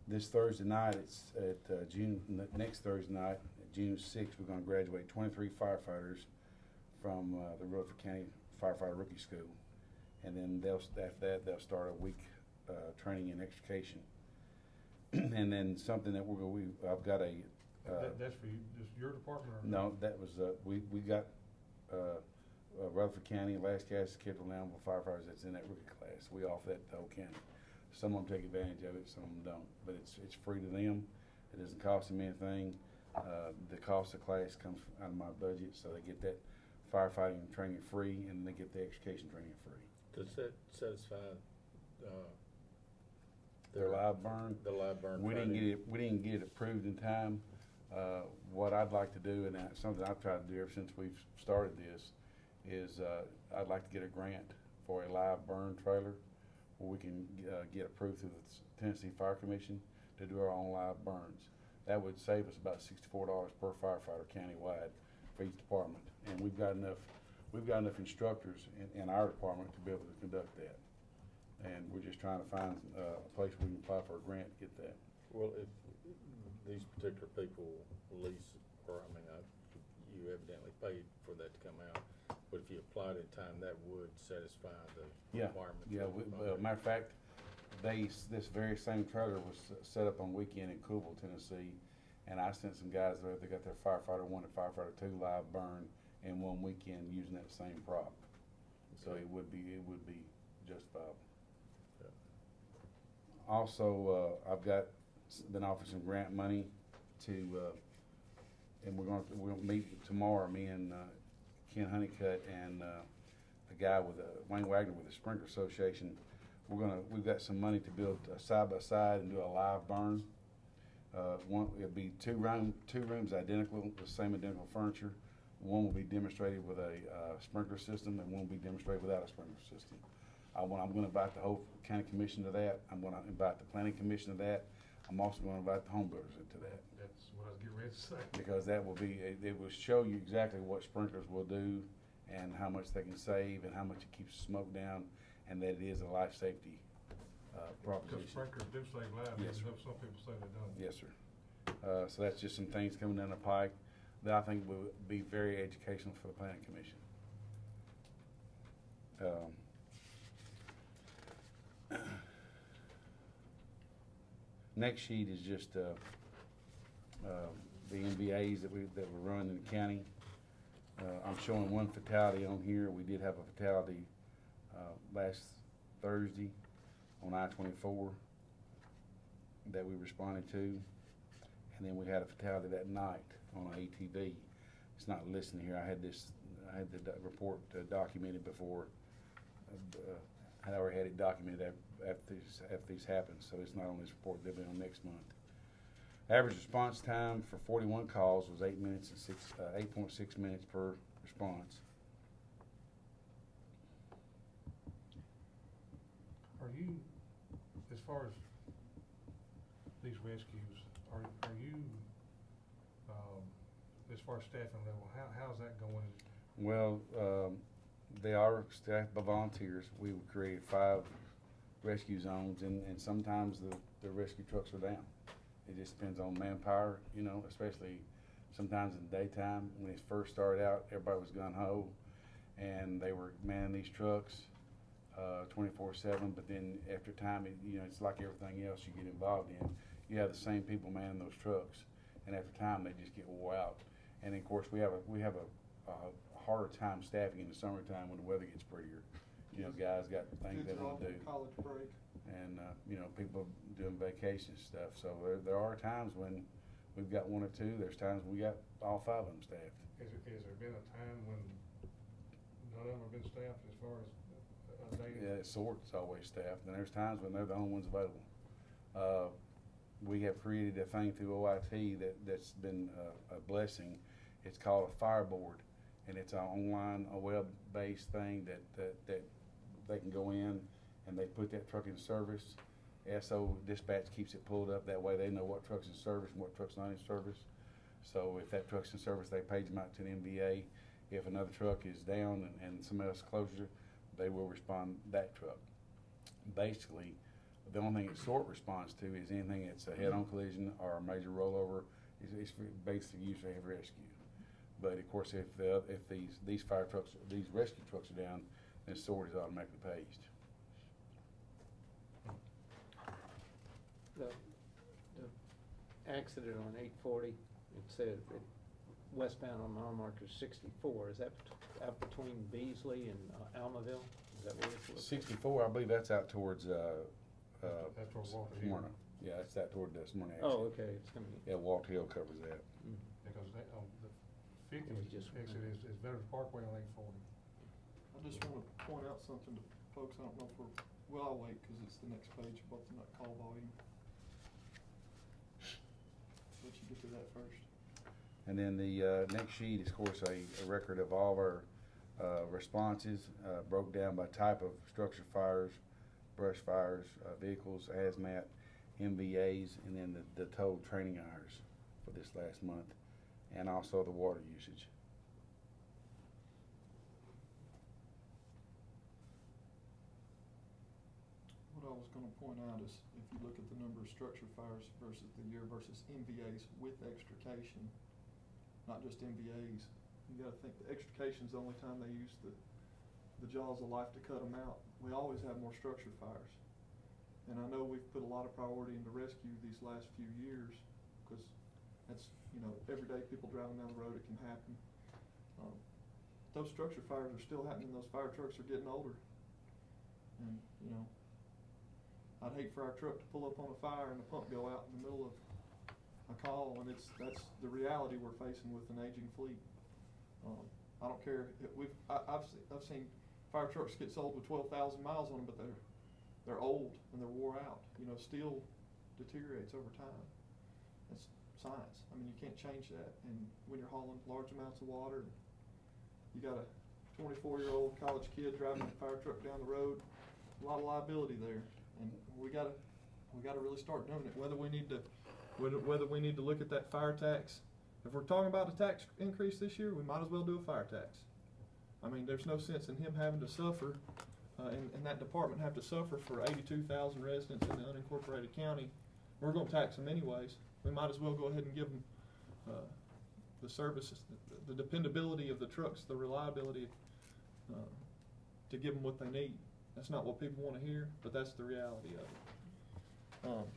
This Thursday night, it's at next Thursday night, June 6th, we're going to graduate 23 firefighters from the Rutherford County Firefighter Rookie School. And then after that, they'll start a week training in extrication. And then something that I've got a. That's for you, just your department or? No, that was, we got Rutherford County, Lascassas, Kittrell, and Annabelle firefighters that's in that rookie class. We offer that to the whole county. Some of them take advantage of it, some of them don't. But it's free to them. It doesn't cost them anything. The cost of the class comes out of my budget, so they get that firefighting training free, and they get the extrication training free. Does that satisfy, Their live burn? the live burn We training? didn't get it approved in time. What I'd like to do, and that's something I've tried to do ever since we've started this, is I'd like to get a grant for a live burn trailer where we can get approved through the Tennessee Fire Commission to do our own live burns. That would save us about $64 per firefighter countywide for each department. And we've got enough instructors in our department to be able to conduct that. And we're just trying to find a place where we can apply for a grant to get that. Well, if these particular people lease, or you evidently paid for that to come out, but if you applied in time, that would satisfy the requirements. Yeah, matter of fact, this very same trailer was set up on weekend in Cookville, Tennessee, and I sent some guys there. They got their firefighter 1 and firefighter 2 live burn in one weekend using that same prop. So it would be justifiable. Yeah. Also, I've been offered some grant money to, and we're gonna meet tomorrow. Me and Ken Honeycutt and a guy with Wayne Wagner with the Sprinkler Association. We've got some money to build a side by side and do a live burn. It'll be two rooms identical, with the same identical furniture. One will be demonstrated with a sprinkler system, and one will be demonstrated without a sprinkler system. I'm going to invite the whole county commission to that. I'm going to invite the planning commission to that. I'm also going to invite the home builders into that. That's what I was getting ready to say. Because that will it will show you exactly what sprinklers will do and how much they can save and how much it keeps smoke down, and that it is a life safety proposition. Because sprinklers do save lives, Yes, even sir. though some people say they don't. Yes, sir. So that's just some things coming down the pike that I think will be very educational for the planning commission. Next sheet is just the MVAs that we're running in the county. I'm showing one fatality on here. We did have a fatality last Thursday on I-24 that we responded to, and then we had a fatality that night on an ATV. It's not listed here. I had the report documented before. I already had it documented after these happened, so it's not on this report. They'll be on next month. Average response time for 41 calls was 8.6 minutes per response. Are you, as far as these rescues, are you, as far as staffing level, how's that going? Well, they are staffed by volunteers. We created 5 rescue zones, and sometimes the rescue trucks are down. It just depends on manpower, especially sometimes in the daytime. When it first started out, everybody was gung-ho, and they were manning these trucks 24/7, but then after time, it's like everything else you get involved in. You have the same people manning those trucks, and after time, they just get wore out. And of course, we have a harder time staffing in the summertime when the weather gets prettier. Guys got things they Kids are want off to do. on college break. And, people doing vacation stuff. So there are times when we've got one or two. There's times we got all 5 of them staffed. Has there been a time when none of them have been staffed as far as a day? Yeah, Sort's always staffed, and there's times when they're the only ones available. We have created a thing through OIT that's been a blessing. It's called a Fireboard, and it's an online, a web-based thing that they can go in and they put that truck in service. SO Dispatch keeps it pulled up. That way they know what truck's in service and what truck's not in service. So if that truck's in service, they page them out to an MVA. If another truck is down and somebody else closer, they will respond that truck. Basically, the only thing that SORT responds to is anything that's a head-on collision or a major rollover. It's basically usually heavy rescue. But of course, if these fire trucks, these rescue trucks are down, then SORT is automatically paged. The accident on 840, it said that westbound on mile marker 64, is that out between Beasley and Almaville? Is that where it's? 64, I believe that's out towards That's toward Walter Hill. Smyrna. Yeah, it's out toward Smyrna. Oh, okay, it's gonna be. Yeah, Walter Hill covers that. Because the 50 It was just- exit is Veterans Parkway on 840. I just want to point out something to folks. I don't know if I'll wait because it's the next page about the nut call volume. Let you get to that first. And then the next sheet is, of course, a record of all of our responses, broke down by type of structure fires, brush fires, vehicles, hazmat, MVAs, and then the total training hours for this last month, and also the water usage. What I was going to point out is if you look at the number of structure fires versus the year versus MVAs with extrication, not just MVAs, you got to think the extrication's the only time they use the jaws of life to cut them out. We always have more structure fires. And I know we've put a lot of priority into rescue these last few years because that's, everyday people driving down the road, it can happen. Those structure fires are still happening. Those fire trucks are getting older. And, I'd hate for our truck to pull up on a fire and the pump go out in the middle of a call, and that's the reality we're facing with an aging fleet. I don't care. I've seen fire trucks get sold with 12,000 miles on them, but they're old and they're wore out. Steel deteriorates over time. That's science. I mean, you can't change that. And when you're hauling large amounts of water, you got a 24-year-old college kid driving a fire truck down the road. A lot of liability there, and we gotta really start doing it. Whether we need to look at that fire tax. If we're talking about a tax increase this year, we might as well do a fire tax. I mean, there's no sense in him having to suffer, and that department have to suffer for 82,000 residents in the unincorporated county. We're going to tax them anyways. We might as well go ahead and give them the services, the dependability of the trucks, the reliability to give them what they need. That's not what people want to hear, but that's the reality of it.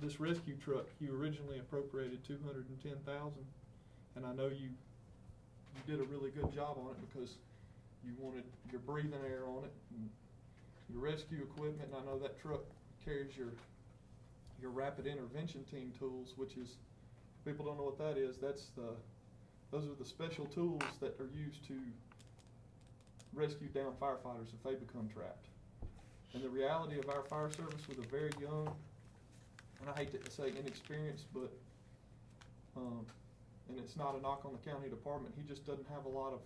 This rescue truck, you originally appropriated $210,000, and I know you did a really good job on it because you wanted your breathing air on it and your rescue equipment. And I know that truck carries your rapid intervention team tools, which is, people don't know what that is. Those are the special tools that are used to rescue down firefighters if they become trapped. And the reality of our fire service with a very young, and I hate to say inexperienced, but and it's not a knock on the county department. He just doesn't have a lot of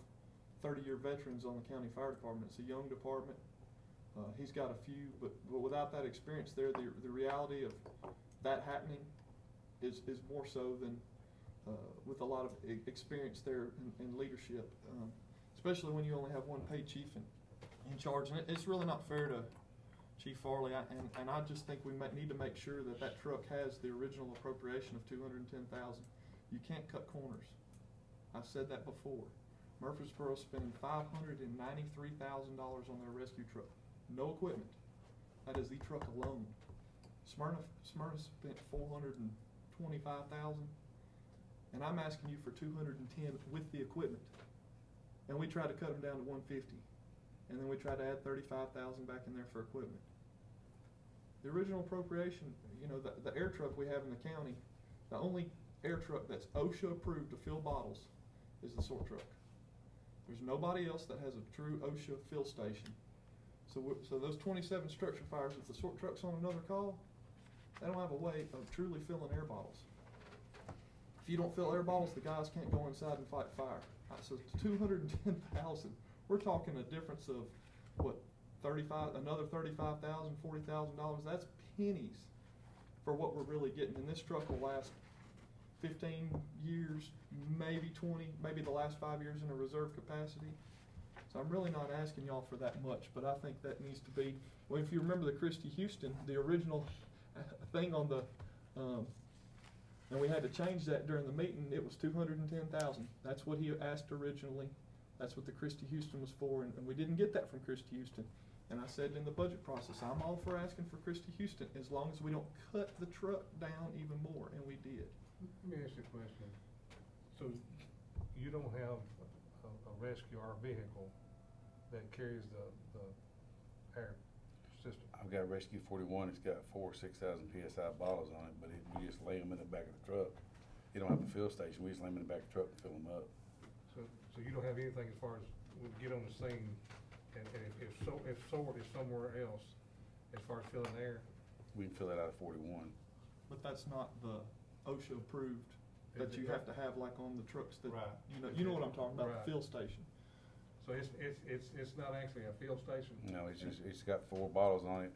30-year veterans on the county fire department. It's a young department. He's got a few, but without that experience there, the reality of that happening is more so than with a lot of experience there in leadership, especially when you only have one paid chief in charge. And it's really not fair Chief Farley, and I just think we need to make sure that that truck has the original appropriation of $210,000. You can't cut corners. I've said that before. Murfreesboro's spending $593,000 on their rescue truck. No equipment. That is the truck alone. Smyrna spent $425,000, and I'm asking you for $210 with the equipment. And we tried to cut them down to $150, and then we tried to add $35,000 back in there for equipment. The original appropriation, you know, the air truck we have in the county, the only air truck that's OSHA approved to fill bottles is the sort truck. There's nobody else that has a true OSHA fill station. So those 27 structure fires, if the sort truck's on another call, they don't have a way of truly filling air bottles. If you don't fill air bottles, the guys can't go inside and fight fire. So $210,000. We're talking a difference of what, another $35,000, $40,000. That's pennies for what we're really getting. And this truck will last 15 years, maybe 20, maybe the last 5 years in a reserve capacity. So I'm really not asking y'all for that much, but I think that needs to be, well, if you remember the Christie Houston, the original thing on the, and we had to change that during the meeting, it was $210,000. That's what he asked originally. That's what the Christie Houston was for, and we didn't get that from Christie Houston. And I said in the budget process, I'm all for asking for Christie Houston as long as we don't cut the truck down even more, and we did. Let me ask you a question. So you don't have a rescue or vehicle that carries the air system? I've got Rescue 41, it's got 6,000 PSI bottles on it, but we just lay them in the back of the truck. You don't have a fill station, we just lay them in the back of the truck and fill them up. So you don't have anything as far as we get on the scene, and if SOAR is somewhere else, as far as filling air? We can fill that out of 41. But that's not the OSHA approved that you have to have like on the trucks that, Right. you know what I'm talking about, Right. the fill station. So it's not actually a fill station? No, it's got 4 bottles on it,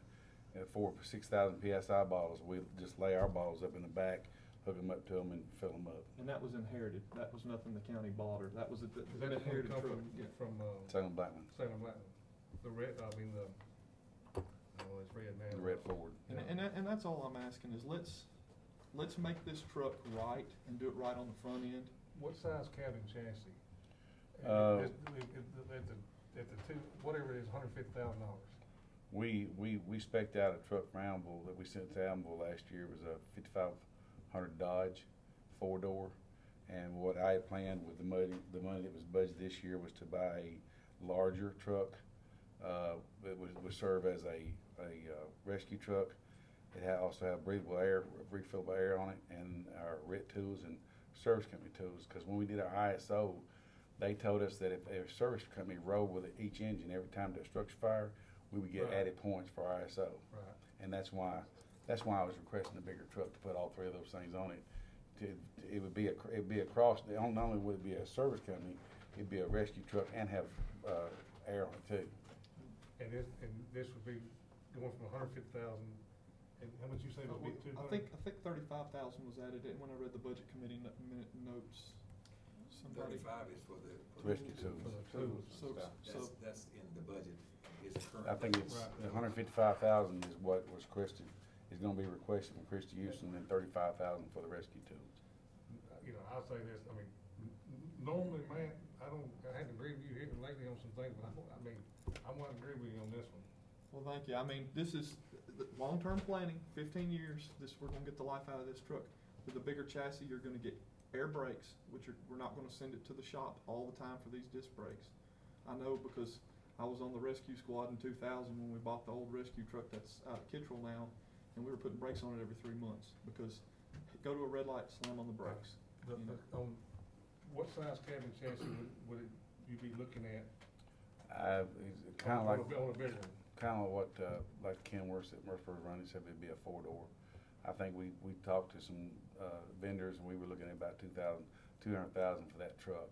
6,000 PSI bottles. We just lay our bottles up in the back, hook them up to them and fill them up. And that was inherited. That was nothing the county bought, or that was Does the that inherited come truck. from Salem Blackman, Salem Blackman? The red, I mean it's red now. the red Ford. And that's all I'm asking is let's make this truck right and do it right on the front end. What size cabin chassis? Uh, At the two, whatever it is, $150,000. We spec'd out a truck from Allenville that we sent to Allenville last year. It was a 5500 Dodge 4-door. And what I had planned with the money that was budgeted this year was to buy a larger truck that would serve as a rescue truck. It also have breathable air, refillable air on it, and our RIT tools and service company tools. Because when we did our ISO, they told us that if a service company rode with each engine every time to a structure fire, we would get Right. added points for ISO. Right. And that's why I was requesting a bigger truck to put all 3 of those things on it. It would be a cross. Not only would it be a service company, it'd be a rescue truck and have air on it too. And this would be going from $150,000. And how much you say it would be? I think 35,000 was added in when I read the budget committee minute notes. Somebody. 35 is for the. Rescue tools. For the tools. That's in the budget, his current. I think it's Right. 155,000 is what was requested. Is going to be requested from Christie Houston, and 35,000 for the rescue tools. You know, I'll say this, I mean, normally, man, I hadn't agreed with you here lately on some things, but I want to agree with you on this one. Well, thank you. I mean, this is long-term planning, 15 years. We're gonna get the life out of this truck. With a bigger chassis, you're gonna get air brakes, we're not gonna send it to the shop all the time for these disc brakes. I know because I was on the rescue squad in 2000 when we bought the old rescue truck that's out of Kittrell now, and we were putting brakes on it every 3 months because go to a red light, slam on the brakes. What size cabin chassis would you be looking at? It's kind of like On a bigger one? kind of what like Ken Worth at Murfreesboro running said it'd be a 4-door. I think we talked to some vendors and we were looking at about $200,000 for that truck,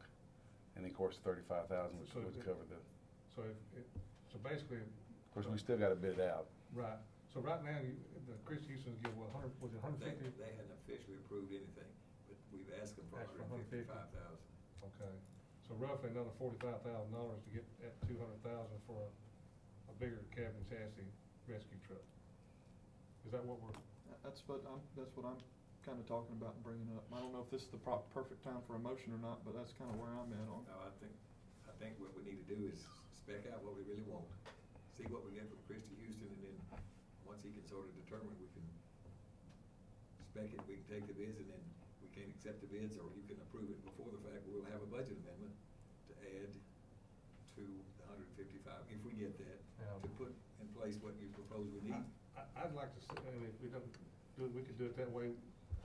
and of course 35,000 would cover the. So basically. Of course, we still got to bid it out. Right. So right now, the Christie Houston's give what, was it 150? They hadn't officially approved anything, but we've asked them for Asked for 150. $155,000. Okay. So roughly another $45,000 to get that $200,000 for a bigger cabin chassis. rescue truck. Is that what we're, That's what I'm kinda talking about and bringing up. I don't know if this is the perfect time for a motion or not, but that's kinda where I'm at on. No, I think what we need to do is spec out what we really want, see what we get from Christie Houston, and then, once he can sort of determine, we can spec it, we can take the bids, and then we can accept the bids, or you can approve it before the fact, we'll have a budget amendment to add to the 155, if we get that, Yeah. to put in place what you propose we need. I'd like to see, and if we don't do it, we could do it that way.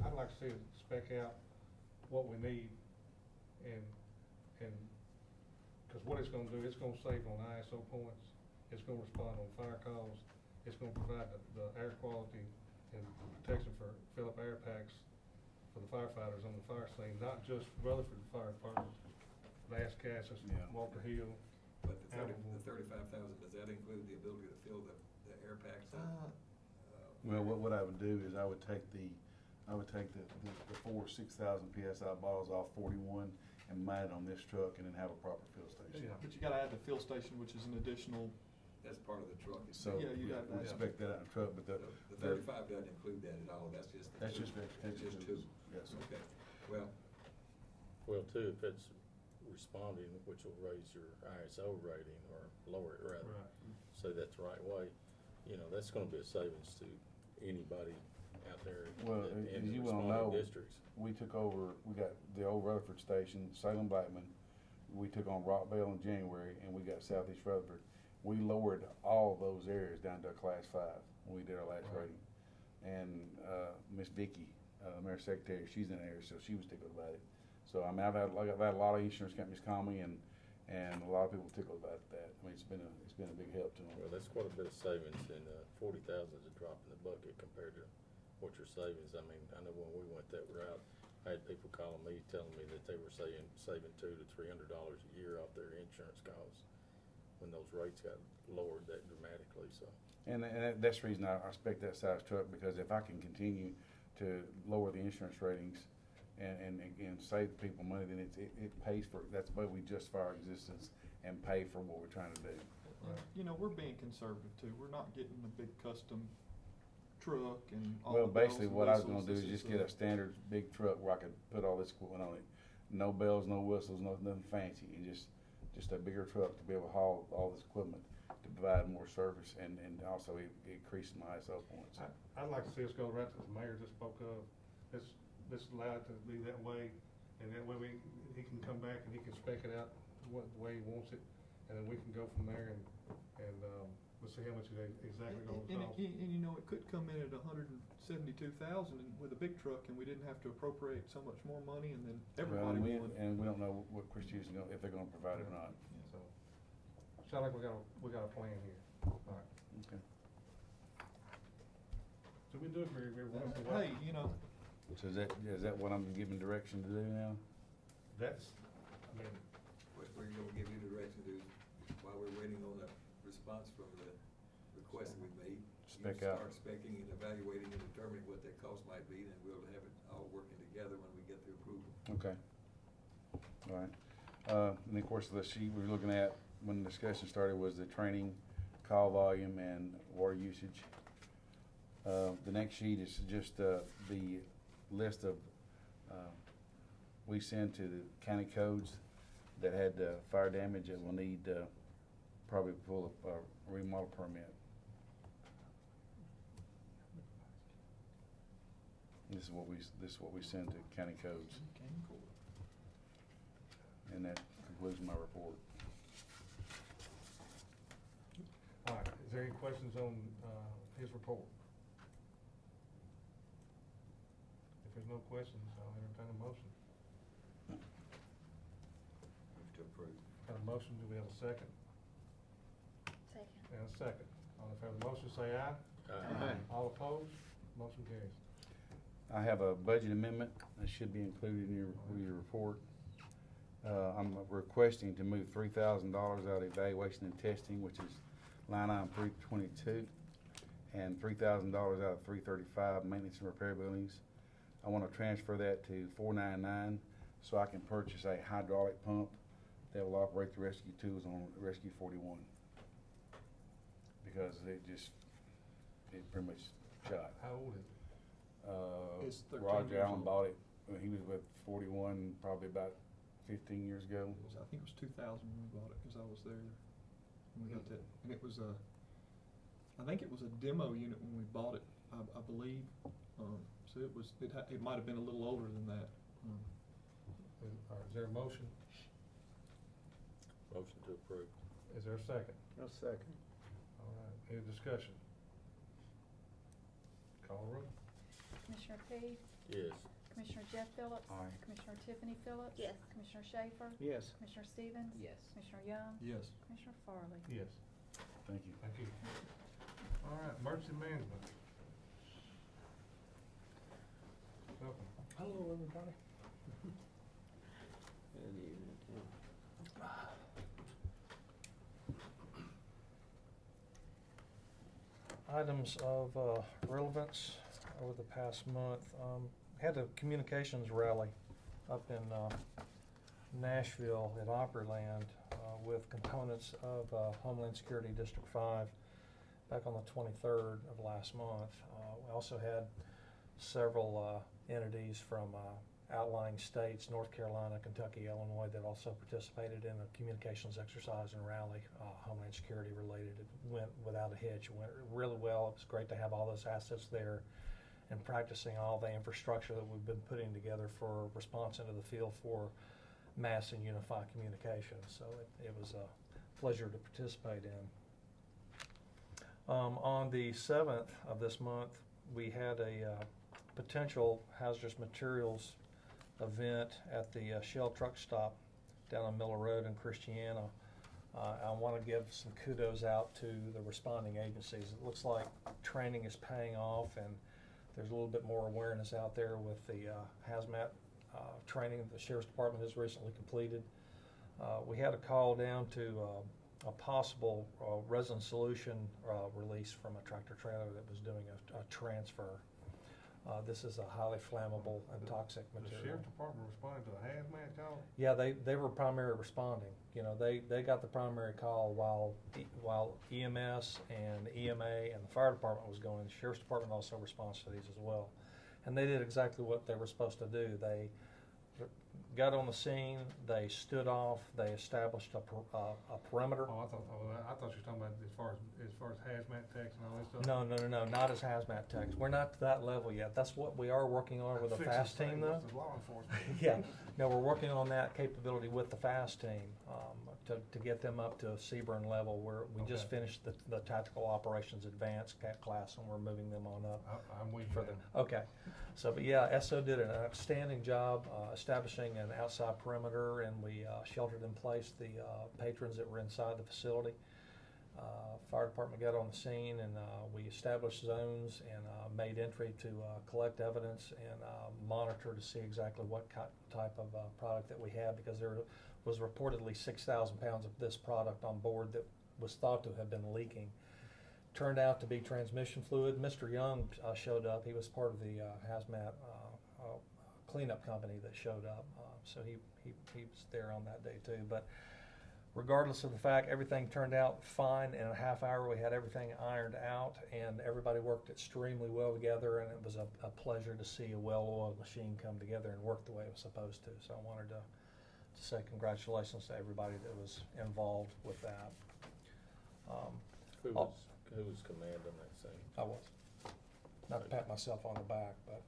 I'd like to see it spec out what we need and, cause what it's gonna do, it's gonna save on ISO points, it's gonna respond on fire calls, it's gonna provide the air quality and protection for Phillip air packs for the firefighters on the fire scene, not just Rutherford Fire Department, Vasquez, Walker Hill. But the Hamilton. 35,000, does that include the ability to fill the air packs up? Well, what I would do is I would take the 4 6,000 PSI bottles off 41 and mount it on this truck and then have a proper fill station. But you gotta add the fill station, which is an additional, That's part of the truck. So, Yeah, you got we that. expect that out in the truck, but The 35 doesn't include that at all, that's just. That's just That's just two. Yes, sir. Okay, well, Well, too, if it's responding, which will raise your ISO rating or lower it rather. Right. Say that's the right way, you know, that's gonna be a savings to anybody out there Well, in as the you well responding know, districts. we took over, we got the old Rutherford station, Salem Blackman. We took on Rockville in January, and we got Southeast Rutherford. We lowered all those areas down to a class 5 when we did our last Right. rating. And, Miss Vicky, Mayor Secretary, she's in there, so she was tickled about it. So, I mean, I've had a lot of insurance companies call me, and a lot of people tickled about that. I mean, it's been a big help to them. Well, that's quite a bit of savings, and 40,000 is a drop in the bucket compared to what your savings. I mean, I know when we went that route, I had people calling me, telling me that they were saving $200 to $300 a year off their insurance costs when those rates got lowered that dramatically, so. And that's the reason I expect that size truck, because if I can continue to lower the insurance ratings and save people money, then it pays for, that's why we justify our existence and pay for what we're trying to do. Right. you know, we're being conservative too. We're not getting a big custom truck and all Well, the bells basically, and what I was whistles. gonna do is This just get a standard big truck where I could put all this equipment on it. No bells, no whistles, nothing fancy, and just a bigger truck to be able to haul all this equipment to provide more service and also increase my ISO points. I'd like to see us go right to the mayor just spoke of, let's allow it to be that way, and that way he can come back and he can spec it out the way he wants it, and then we can go from there and we'll see how much it exactly gonna cost. And you know, it could come in at 172,000 with a big truck, and we didn't have to appropriate so much more money, and then Well, everybody and would. we don't know what Christie's if they're gonna provide it or not. So, sound like we got a plan here. All right. Okay. So we do it very once in a while. Hey, you know, So is that what I'm giving direction to do now? That's, I mean, what we're gonna give you the direction to, while we're waiting on the response from the request that we made. Spec you out. Start specking and evaluating and determining what that cost might be, then we'll have it all working together when we get the approval. Okay. All right. And of course, the sheet we were looking at when the discussion started was the training, call volume, and water usage. The next sheet is just the list of, we send to the county codes that had fire damage that will need probably pull a remodel permit. This is what we send to county codes. And that concludes my report. all right, is there any questions on his report? If there's no questions, I'll entertain a motion. Move to approve. Got a motion, do we have a second? Second. And a second. All in favor of the motion, say aye. Aye. All opposed, motion carries. I have a budget amendment that should be included in your report. I'm requesting to move $3,000 out of evaluation and testing, which is line item 322, and $3,000 out of 335 maintenance and repair buildings. I want to transfer that to 499 so I can purchase a hydraulic pump that will operate the rescue tools on Rescue 41. Because it pretty much shot. How old is it? It's 13 Roger years Allen old. bought it when he was with 41, probably about 15 years ago. I think it was 2000 when we bought it, because I was there when we got that. And it was I think it was a demo unit when we bought it, I believe. So it might have been a little older than that. All right, is there a motion? Motion to approve. Is there a second? No second. All right, any discussion? Call the roll. Commissioner P? Yes. Commissioner Jeff Phillips? Aye. Commissioner Tiffany Phillips? Yes. Commissioner Schaefer? Yes. Commissioner Stevens? Yes. Commissioner Young? Yes. Commissioner Farley? Yes. Thank you. Thank you. All right, emergency management. Welcome. Hello, everybody. Items of relevance over the past month. Had a communications rally up in Nashville at Opryland with components of Homeland Security District 5 back on the 23rd of last month. We also had several entities from outlying states, North Carolina, Kentucky, Illinois, that also participated in a communications exercise and rally, Homeland Security related. It went without a hitch. It went really well. It was great to have all those assets there and practicing all the infrastructure that we've been putting together for response into the field for mass and unified communications. So it was a pleasure to participate in. On the 7th of this month, we had a potential hazardous materials event at the Shell truck stop down on Miller Road in Christiana. I want to give some kudos out to the responding agencies. It looks like training is paying off, and there's a little bit more awareness out there with the hazmat training the Sheriff's Department has recently completed. We had a call down to a possible resin solution release from a tractor trailer that was doing a transfer. This is a highly flammable and toxic The material. Sheriff's Department responded to a hazmat call? Yeah, they were primary responding. You know, they got the primary call while EMS and EMA and the fire department was going. The Sheriff's Department also responds to these as well. And they did exactly what they were supposed to do. They got on the scene, they stood off, they established a perimeter. Oh, I thought you were talking about as far as hazmat techs and all this stuff? No, not as hazmat techs. We're not to that level yet. That's what we are working on with the Fix FAST this thing team, though. with the law enforcement. Yeah, no, we're working on that capability with the FAST team to get them up to a Seaburn level where we just Okay. finished the Tactical Operations Advanced class, and we're moving them on up. I'm with you further. now. Okay, so but yeah, ESSO did an outstanding job establishing an outside perimeter, and we sheltered in place the patrons that were inside the facility. Fire department got on the scene, and we established zones and made entry to collect evidence and monitor to see exactly what type of product that we had, because there was reportedly 6,000 pounds of this product on board that was thought to have been leaking. Turned out to be transmission fluid. Mr. Young showed up. He was part of the hazmat cleanup company that showed up, so he was there on that day too. But regardless of the fact, everything turned out fine. In a half hour, we had everything ironed out, and everybody worked extremely well together, and it was a pleasure to see a well-oiled machine come together and work the way it was supposed to. So I wanted to say congratulations to everybody that was involved with that. Who was commanding that scene? I was. Not to pat myself on the back, but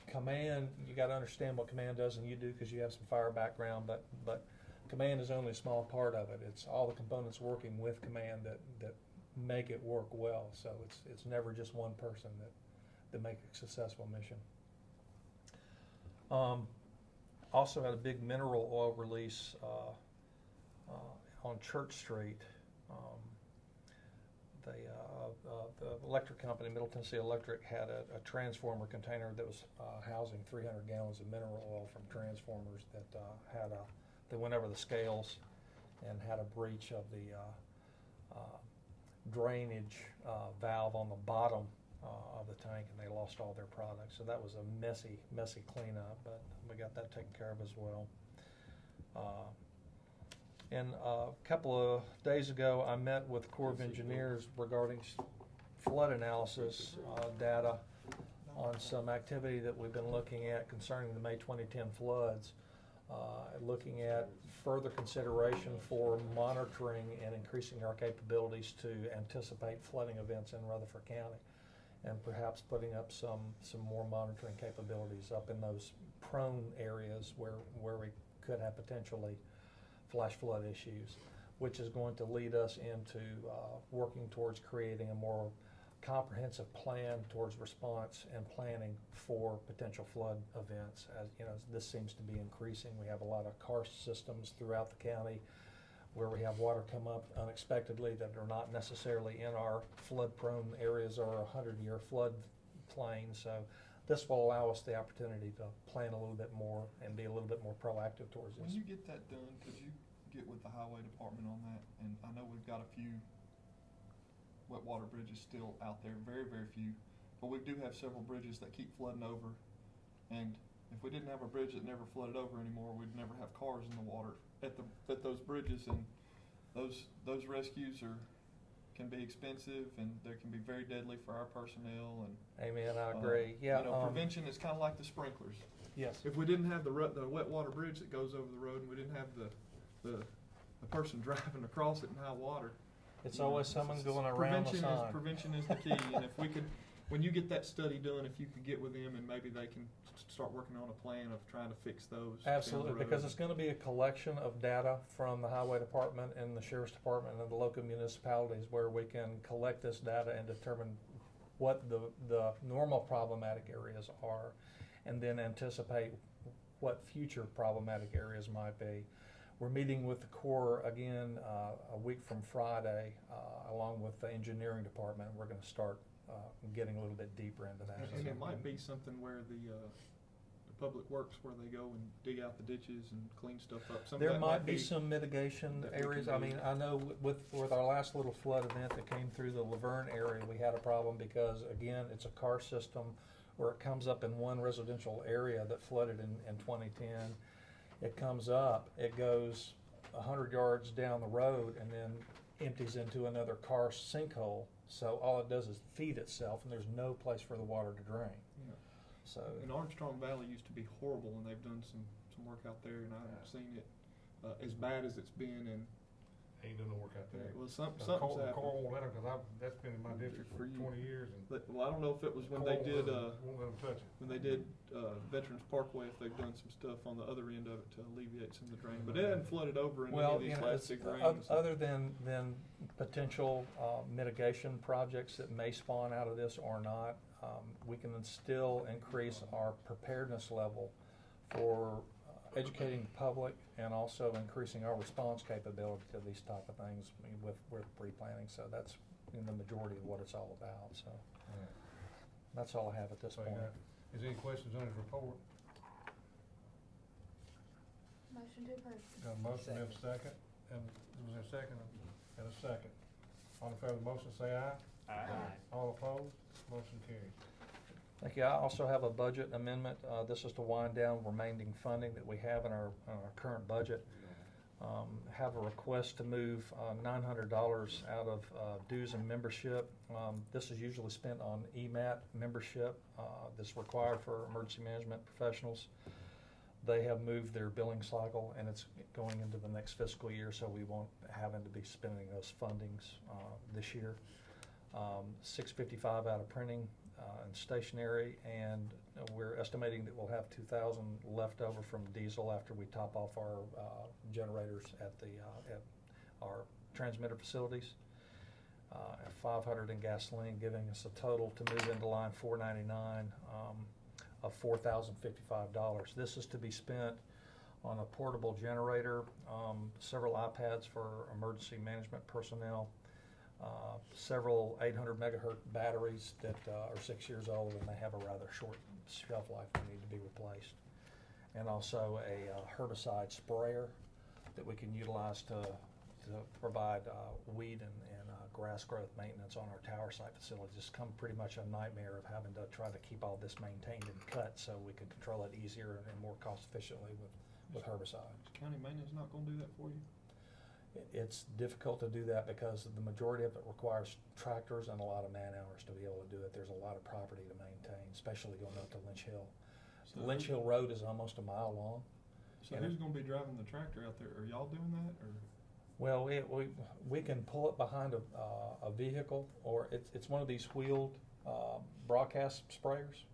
command, you got to understand what command does, and you do because you have some fire background, but command is only a small part of it. It's all the components working with command that make it work well. So it's never just one person that make a successful mission. Also had a big mineral oil release on Church Street. The electric company, Middle Tennessee Electric, had a transformer container that was housing 300 gallons of mineral oil from transformers that they went over the scales and had a breach of the drainage valve on the bottom of the tank, and they lost all their products. So that was a messy cleanup, but we got that taken care of as well. And a couple of days ago, I met with the Corps of Engineers regarding flood analysis data on some activity that we've been looking at concerning the May 2010 floods, looking at further consideration for monitoring and increasing our capabilities to anticipate flooding events in Rutherford County, and perhaps putting up some more monitoring capabilities up in those prone areas where we could have potentially flash flood issues, which is going to lead us into working towards creating a more comprehensive plan towards response and planning for potential flood events. As you know, this seems to be increasing. We have a lot of karst systems throughout the county where we have water come up unexpectedly that are not necessarily in our flood-prone areas or 100-year flood plain. So this will allow us the opportunity to plan a little bit more and be a little bit more proactive towards this. When you get that done, could you get with the highway department on that? And I know we've got a few wet water bridges still out there, very, very few, but we do have several bridges that keep flooding over. And if we didn't have a bridge that never flooded over anymore, we'd never have cars in the water at those bridges. And those rescues can be expensive, and they can be very deadly for our personnel. And Amen, I agree. Yeah, prevention is kind of like the sprinklers. Yes. If we didn't have the wet water bridge that goes over the road, and we didn't have the person driving across it in high water, it's always someone going around the sign. Prevention is the key. And if we could, when you get that study done, if you could get with them and maybe they can start working on a plan of trying to fix those. Absolutely, because it's going to be a collection of data from the highway department and the sheriff's department and the local municipalities where we can collect this data and determine what the normal problematic areas are, and then anticipate what future problematic areas might be. We're meeting with the Corps again a week from Friday, along with the engineering department. We're going to start getting a little bit deeper into that. And it might be something where the public works, where they go and dig out the ditches and clean stuff up. There might be some mitigation areas. I mean, I know with our last little flood event that came through the Laverne area, we had a problem because, again, it's a karst system where it comes up in one residential area that flooded in 2010. It comes up, it goes 100 yards down the road, and then empties into another karst sinkhole. So all it does is feed itself, and there's no place for the water to drain. Yeah. So. And Armstrong Valley used to be horrible, and they've done some work out there, and I haven't seen it as bad as it's been. And ain't doing no work out there. Well, something's Cole happened. won't let him, because that's been in my district for 20 years. And well, I don't know if it was when they did won't let him touch it. when they did Veterans Parkway, if they've done some stuff on the other end of it to alleviate some of the drain. But it hadn't flooded over in any of these last big rains. Other than potential mitigation projects that may spawn out of this or not, we can still increase our preparedness level for educating the public and also increasing our response capability to these type of things with pre-planning. So that's in the majority of what it's all about. So that's all I have at this point. Is there any questions on his report? Motion to approve. Got a motion, we have a second, and was there a second? And a second. All in favor of the motion, say aye. Aye. All opposed? Motion carries. Thank you. I also have a budget amendment. This is to wind down remaining funding that we have in our current budget. Have a request to move $900 out of dues and membership. This is usually spent on EMAT membership that's required for emergency management professionals. They have moved their billing cycle, and it's going into the next fiscal year, so we won't having to be spending those fundings this year. $655 out of printing and stationery, and we're estimating that we'll have $2,000 left over from diesel after we top off our generators at our transmitter facilities. $500 in gasoline, giving us a total to move into line 499 of $4,055. This is to be spent on a portable generator, several iPads for emergency management personnel, several 800 megahertz batteries that are 6 years old and they have a rather short shelf life that need to be replaced, and also a herbicide sprayer that we can utilize to provide weed and grass growth maintenance on our tower site facilities. It's become pretty much a nightmare of having to try to keep all this maintained and cut so we can control it easier and more cost efficiently with herbicides. County maintenance not going to do that for you? It's difficult to do that because the majority of it requires tractors and a lot of man hours to be able to do it. There's a lot of property to maintain, especially going up to Lynch Hill. So Lynch Hill Road is almost a mile long. So and who's it- gonna be driving the tractor out there? Are y'all doing that, or? Well, we can pull it behind a vehicle, or it's one of these wheeled broadcast sprayers.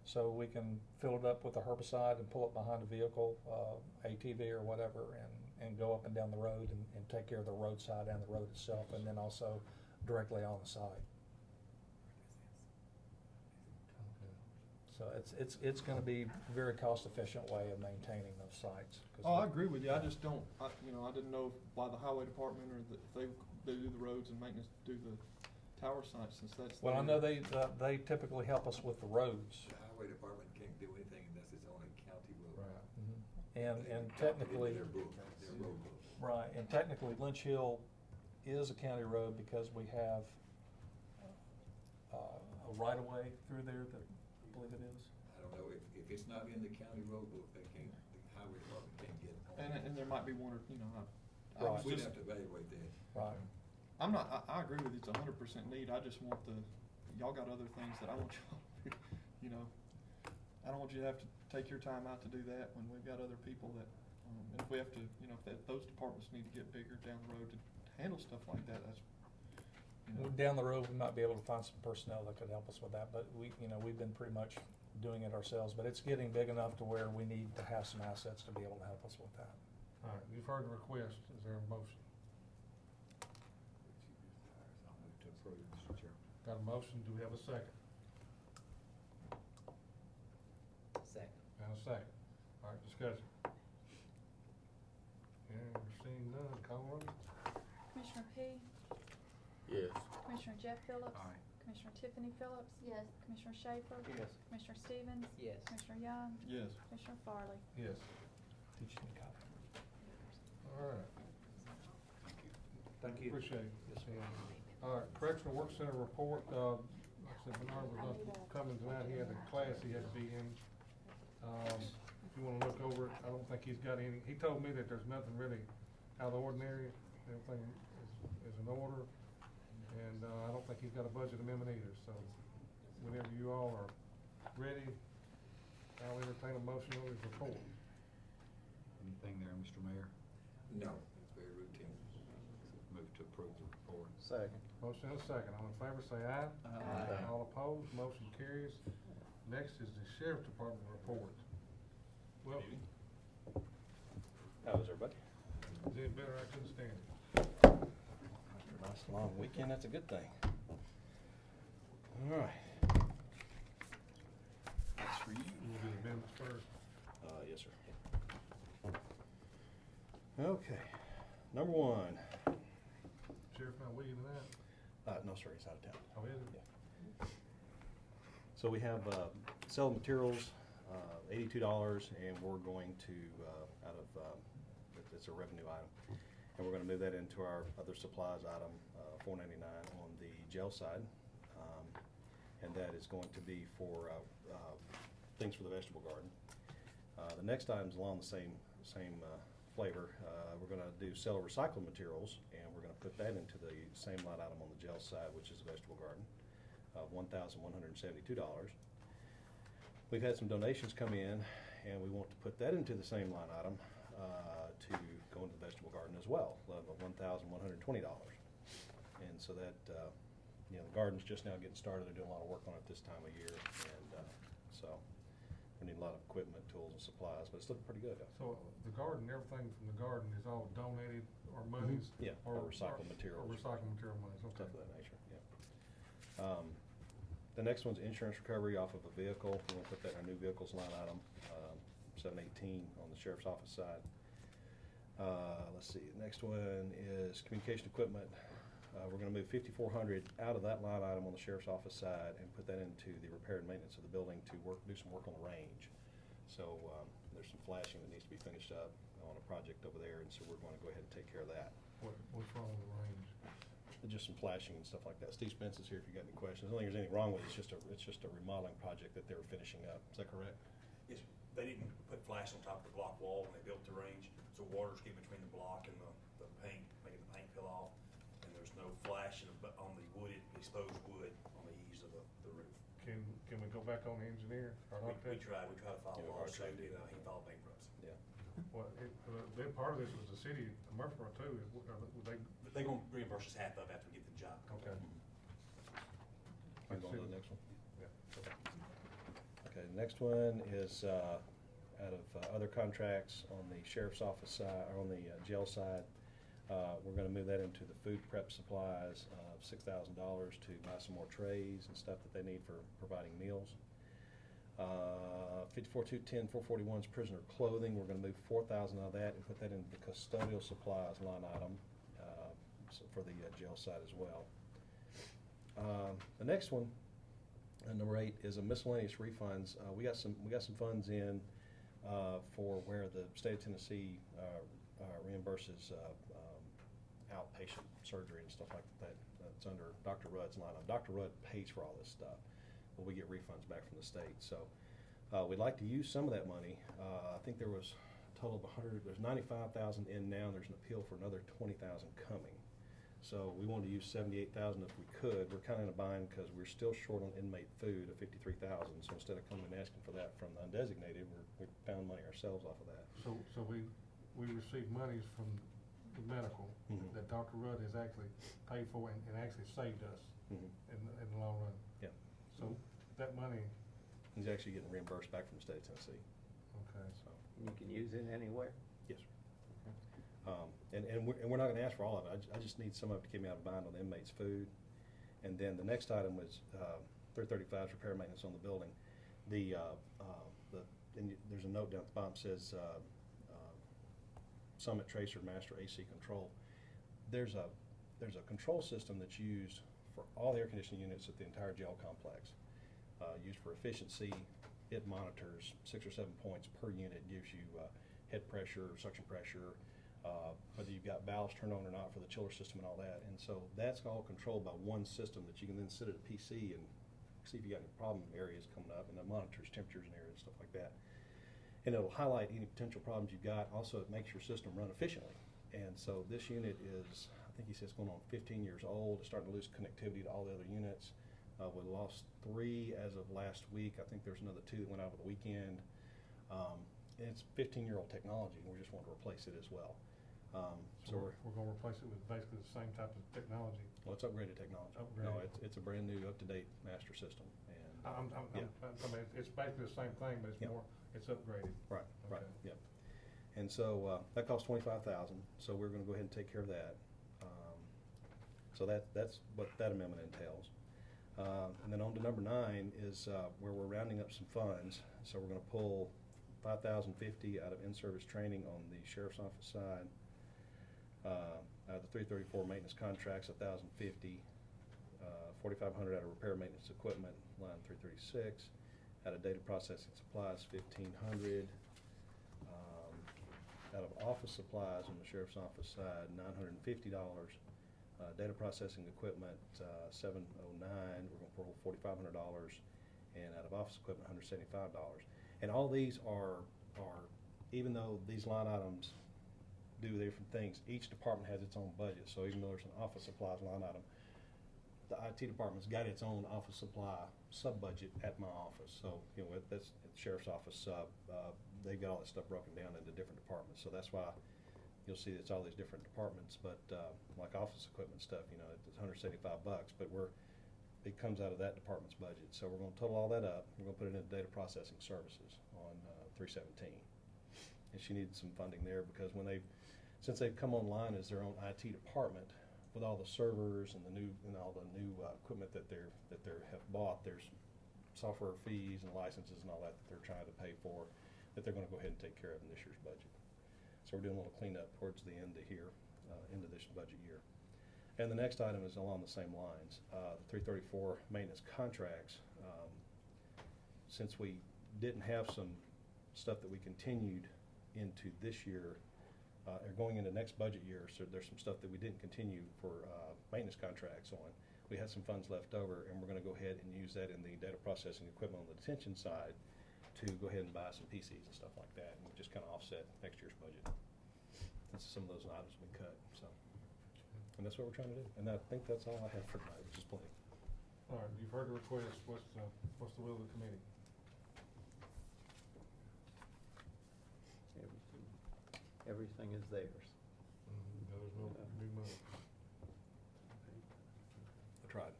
So we can fill it up with a herbicide and pull it behind a vehicle, ATV or whatever, and go up and down the road and take care of the roadside and the road itself, and then also directly on the side. So it's going to be a very cost efficient way of maintaining those sites. 'Cause Oh, I agree with you. I just don't, I didn't know why the highway department or if they do the roads and maintenance do the tower sites, since that's. Well, I their- know they typically help us with the roads. The highway department can't do anything unless it's on a county road. And They have to technically, Their book, their road book. right, and technically Lynch Hill is a county road because we have a right of way through there that I believe it is. I don't know, if it's not in the county road book, they can't, the highway department can't get it on. And there might be one or, I Right. was We'd just, have to evaluate that. Right. I'm not, I agree with you, it's 100% need. I just want y'all got other things that I want y'all, I don't want you to have to take your time out to do that when we've got other people that, and if we have to, if those departments need to get bigger down the road to handle stuff like that, that's, Down the road, we might be able to find some personnel that could help us with that, but we've been pretty much doing it ourselves, but it's getting big enough to where we need to have some assets to be able to help us with that. All right, you've heard the request. Is there a motion? I'll move to approve, Mr. Chair. Got a motion, do we have a second? Second. And a second. All right, discussion. Hearing or seeing none, call roll. Commissioner P? Yes. Commissioner Jeff Phillips? Aye. Commissioner Tiffany Phillips? Yes. Commissioner Schaefer? Yes. Commissioner Stevens? Yes. Commissioner Young? yes. Commissioner Farley? Yes. Teach me copy. All right. Thank you. Thank you. Appreciate it. All right, Correctional Work Center report, like I said, Bernard was not coming tonight, he had a class he had to be in. If you wanna look over it, I don't think he's got any, he told me that there's nothing really out of the ordinary, everything is in order. And, I don't think he's got a budget amendment either, so whenever you all are ready, I'll entertain a motion on his report. Anything there, Mr. Mayor? No, it's very routine. Move to approve the report. Second. Motion and a second, all in favor say aye. Aye. All opposed, motion carries. Next is the Sheriff Department report. Well, How is everybody? is it better? I couldn't stand it. After a nice long weekend, that's a good thing. All right. That's for you. We'll do the amendments first. Yes, sir. Okay. Number one. Sheriff not with you tonight? No, sir, he's out of town. Oh, is it? Yeah. So we have sell materials, $82, and we're going to, it's a revenue item. And we're gonna move that into our other supplies item, $4.99 on the jail side. And that is going to be for things for the vegetable garden. The next item's along the same flavor. We're gonna do sell recycled materials, and we're gonna put that into the same line item on the jail side, which is the vegetable garden, $1,172. We've had some donations come in, and we want to put that into the same line item to go into the vegetable garden as well, of $1,120. And so that, the garden's just now getting started. They're doing a lot of work on it this time of year, and so we need a lot of equipment, tools, and supplies, but it's looking pretty good. So the garden, everything from the garden is all donated or monies? Yeah, or recycled materials. Or recycled material monies, okay. Stuff of that nature, yeah. The next one's insurance recovery off of a vehicle. We want to put that in our new vehicles line item, 718 on the sheriff's office side. Let's see, the next one is communication equipment. We're gonna move 5,400 out of that line item on the sheriff's office side and put that into the repair and maintenance of the building to do some work on the range. So, there's some flashing that needs to be finished up on a project over there, and so we're gonna go ahead and take care of that. What's wrong with the range? Just some flashing and stuff like that. Steve Spence is here if you got any questions. I don't think there's anything wrong with it. It's just a remodeling project that they were finishing up. Is that correct? Yes, they didn't put flash on top of the block wall when they built the range, so water's getting between the block and the paint, peel off, and there's no flashing on the wooded, exposed wood on the eaves of the roof. Can we go back on the engineer or We architect? tried to file Yeah, a lawsuit, architect. and he filed bankruptcy. Yeah. Well, then part of this was the city of Murfreesboro too, were they, But they're gonna reimburse us half of after we get the job. okay. Move on to the next one. Yeah. Okay, the next one is out of other contracts on the sheriff's office side, or on the jail side. We're gonna move that into the food prep supplies of $6,000 to buy some more trays and stuff that they need for providing meals. 54,210, 441 is prisoner clothing. We're gonna move 4,000 out of that and put that into the custodial supplies line item for the jail side as well. The next one, number 8, is a miscellaneous refunds. We got some funds in for where the state of Tennessee reimburses outpatient surgery and stuff like that. It's under Dr. Rudd's line item. Dr. Rudd pays for all this stuff, but we get refunds back from the state. So we'd like to use some of that money. I think there was a total of 100. There's 95,000 in now, and there's an appeal for another 20,000 coming. So we wanted to use 78,000 if we could. We're kind of in a bind because we're still short on inmate food of 53,000. So instead of coming and asking for that from the undesignated, we found money ourselves off of that. So we received monies from the medical Mhm. that Dr. Rudd has actually paid for and actually saved us Mhm. in the long run. Yeah. So that money, He's actually getting reimbursed back from the state of Tennessee. okay. So You can use it anywhere? yes, sir. And we're not going to ask for all of it. I just need some of it to keep me out of bind on the inmates' food. And then the next item was 335 is repair and maintenance on the building. There's a note down at the bottom that says Summit Tracer Master AC Control. There's a control system that's used for all the air conditioning units at the entire jail complex. Used for efficiency. It monitors 6 or 7 points per unit, gives you head pressure, suction pressure, whether you've got valves turned on or not for the chiller system and all that. And so that's all controlled by one system that you can then sit at a PC and see if you got any problem areas coming up, and it monitors temperatures and areas and stuff like that. And it'll highlight any potential problems you've got. Also, it makes your system run efficiently. And so this unit is, I think he says, going on 15 years old. It's starting to lose connectivity to all the other units. We lost 3 as of last week. I think there's another 2 that went out over the weekend. And it's 15-year-old technology, and we just want to replace it as well. So we're going to replace it with basically the same type of technology. Well, it's upgraded technology. No, it's a brand new, up-to-date master system. And I mean, it's basically the same thing, but it's Yeah. more, it's upgraded. Right, right, Okay. yep. And so that costs $25,000. So we're going to go ahead and take care of that. So that's what that amendment entails. And then on to number 9 is where we're rounding up some funds. So we're going to pull $5,050 out of in-service training on the sheriff's office side. Out of the 334 maintenance contracts, $1,050. $4,500 out of repair maintenance equipment, line 336. Out of data processing supplies, $1,500. Out of office supplies on the sheriff's office side, $950. Data processing equipment, $709. We're going to pull $4,500, and out of office equipment, $175. And all these are even though these line items do different things, each department has its own budget. So even though there's an office supplies line item, the IT department's got its own office supply sub-budget at my office. So, that's at the sheriff's office, they've got all that stuff broken down into different departments. So that's why you'll see it's all these different departments. But like office equipment stuff, it's $175, but it comes out of that department's budget. So we're going to total all that up. We're going to put it into data processing services on 317. And she needed some funding there because since they've come online as their own IT department, with all the servers and all the new equipment that they have bought, there's software fees and licenses and all that they're trying to pay for that they're going to go ahead and take care of in this year's budget. So we're doing a little cleanup towards the end of here, end of this budget year. And the next item is along the same lines. The 334 maintenance contracts. Since we didn't have some stuff that we continued into this year, or going into next budget year, so there's some stuff that we didn't continue for maintenance contracts on. We had some funds left over, and we're going to go ahead and use that in the data processing equipment on the detention side to go ahead and buy some PCs and stuff like that, and just kind of offset next year's budget. That's some of those items we cut. So And that's what we're trying to do. And I think that's all I have for tonight, which is plenty. All right, you've heard the request. What's the will of the committee? Everything is theirs. There's no new money. I tried.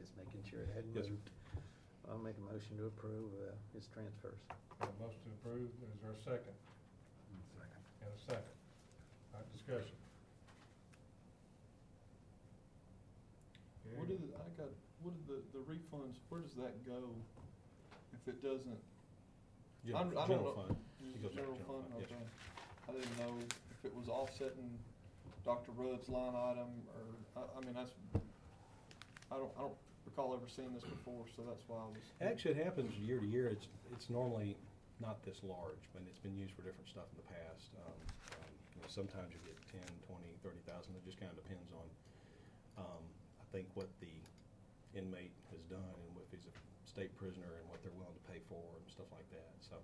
Just making sure it hadn't Yes, sir. moved. I'll make a motion to approve his transfers. Got a motion to approve. Is there a second? Second. And a second. All right, discussion. What did the refunds, where does that go if it doesn't? I don't General know. fund. It goes back to General fund, yes, okay. sir. I didn't know if it was offsetting Dr. Rudd's line item or, I mean, that's, I don't recall ever seeing this before, so that's why I was. Actually, it happens year to year. It's normally not this large, but it's been used for different stuff in the past. Sometimes you get 10, 20, 30,000. It just kind of depends on, I think, what the inmate has done and if he's a state prisoner and what they're willing to pay for and stuff like that. So,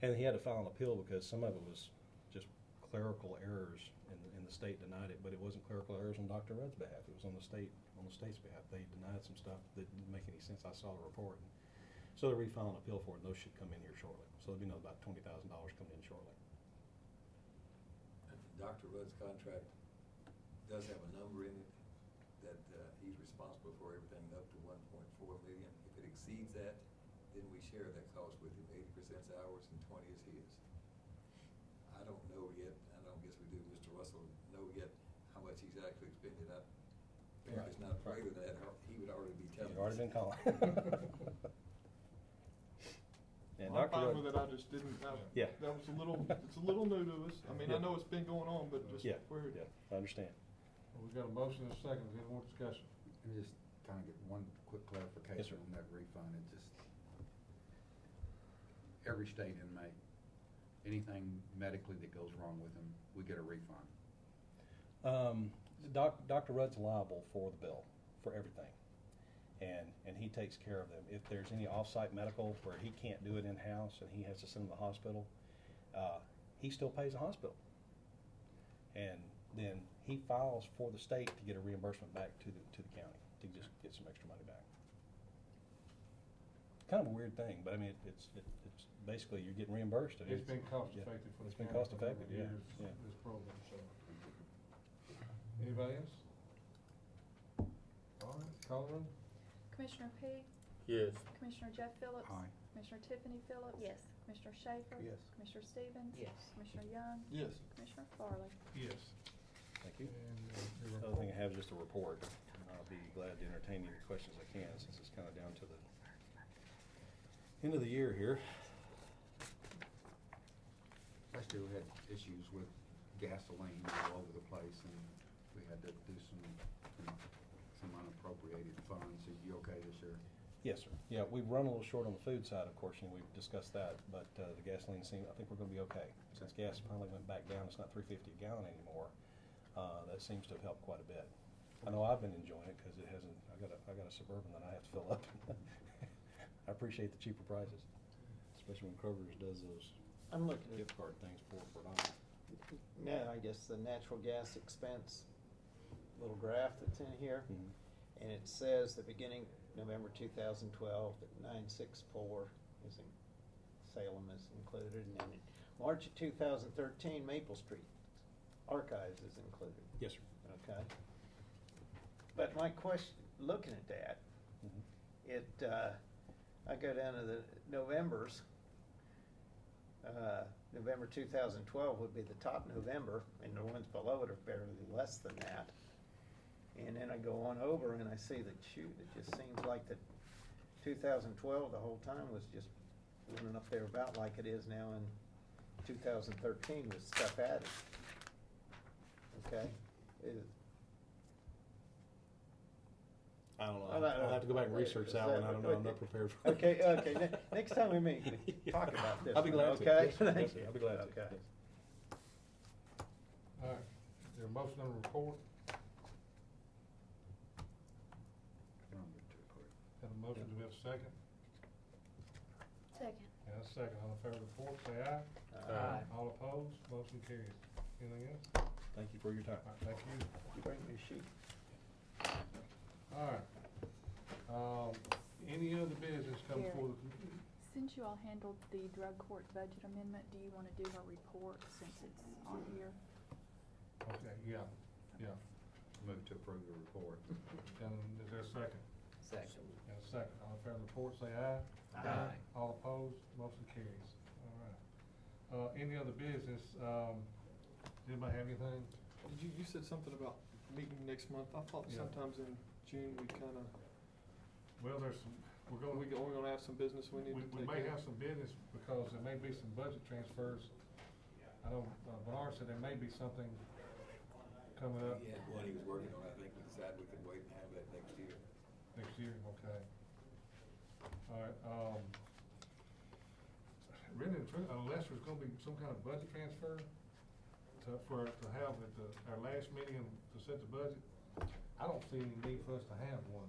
and he had to file an appeal because some of it was just clerical errors, and the state denied it, but it wasn't clerical errors on Dr. Rudd's behalf. It was on the state's behalf. They denied some stuff that didn't make any sense. I saw the report. So they're refiling an appeal for it, and those should come in here shortly. So there'll be another about $20,000 coming in shortly. Dr. Rudd's contract does have a number in it that he's responsible for everything up to 1.4 million. If it exceeds that, then we share that cost with him. 80% is ours and 20 is his. I don't know yet. I don't guess we do. Mr. Russell know yet how much he's actually expended. Apparently it's not greater than that. He would already be telling us. You've already been calling. And Well, I'm Dr. fine Rudd- with it, I just didn't, Yeah. that was it's a little new to us. I mean, I Yeah. know it's been going on, but just Yeah, where. yeah, I understand. Well, we've got a motion and a second. Is there any more discussion? Let me just kind of get one quick Yes, sir. clarification on that refund. It just, every state inmate, anything medically that goes wrong with them, we get a refund. Dr. Rudd's liable for the bill, for everything. And he takes care of them. If there's any off-site medical where he can't do it in-house and he has to send them to the hospital, he still pays the hospital. And then he files for the state to get a reimbursement back to the county, to just get some extra money back. Kind of a weird thing, but I mean, it's basically you're getting reimbursed. It's been cost Yeah. effective for the It's been county cost for a number effective, of yeah, years, yeah. this program, so. Anybody else? All right, call the roll. Commissioner Pete, Yes. Commissioner Jeff Phillips. Aye. Commissioner Tiffany Phillips. Yes. Commissioner Schaefer. Yes. Commissioner Stevens. Yes. Commissioner Young. Yes. Commissioner Farley. Yes. Thank you. And, your The other thing I report. have is just a report. I'll be glad to entertain any questions I can, since it's kind of down to the end of the year here. Last year, we had issues with gasoline all over the place, and we had to do some unappropriated funds. Are you okay this year? Yes, sir. Yeah, we've run a little short on the food side, of course, we've discussed that, but the gasoline scene, I think we're gonna be okay. Since gas finally went back down, it's not $3.50 a gallon anymore. That seems to have helped quite a bit. I know I've been enjoying it, because it hasn't, I got a Suburban that I have to fill up. I appreciate the cheaper prices, especially when Kroger's does those I'm looking at, gift card things for $4. now, I guess the natural gas expense little graph that's in here. Mhm. And it says the beginning November 2012 that 964 is in, Salem is included, and then in March of 2013 Maple Street Archives is included. Yes, sir. Okay. But my question, looking at that, Mhm. I go down to the Novembers. November 2012 would be the top November, and the ones below it are barely less than that. And then I go on over and I see that, shoot, it just seems like that 2012, the whole time, was just running up there about like it is now in 2013 with stuff added. Okay? I don't know. I don't know. I'll have to go back and research that one. I don't know. I'm not prepared for it. Okay, next time we meet, talk about this I'll be one, glad to. okay? Yes, sir. Thank Yes, sir. you. I'll be glad to. Okay. Yes. All right, is there a motion on the report? Have a motion, do we have a second? Second. And a second, all in favor of the report, say aye. Aye. All opposed, motion carries. Anything else? Thank you for your time. All right, thank you. You bring me a sheet. All right. Any other business come Gary. before the, Since you all handled the drug court budget amendment, do you wanna do her report since it's on here? okay, yeah, yeah. Move to approve the report. And is there a second? Second. And a second. All in favor of the report, say aye. Aye. All opposed, motion carries. All right. Any other business, anybody have anything? You said something about meeting next month. I thought Yeah. sometimes in June we kinda, Well, there's some, we're gonna. we're gonna have some business we need to We take may care have of. some business because there may be some budget transfers. I know Bernard said there may be something coming up He had one he was working on, I think we decided we could wait and have that next year. next year, okay. All right, really, unless there's gonna be some kind of budget transfer to have at our last meeting to set the budget, I don't see any need for us to have one.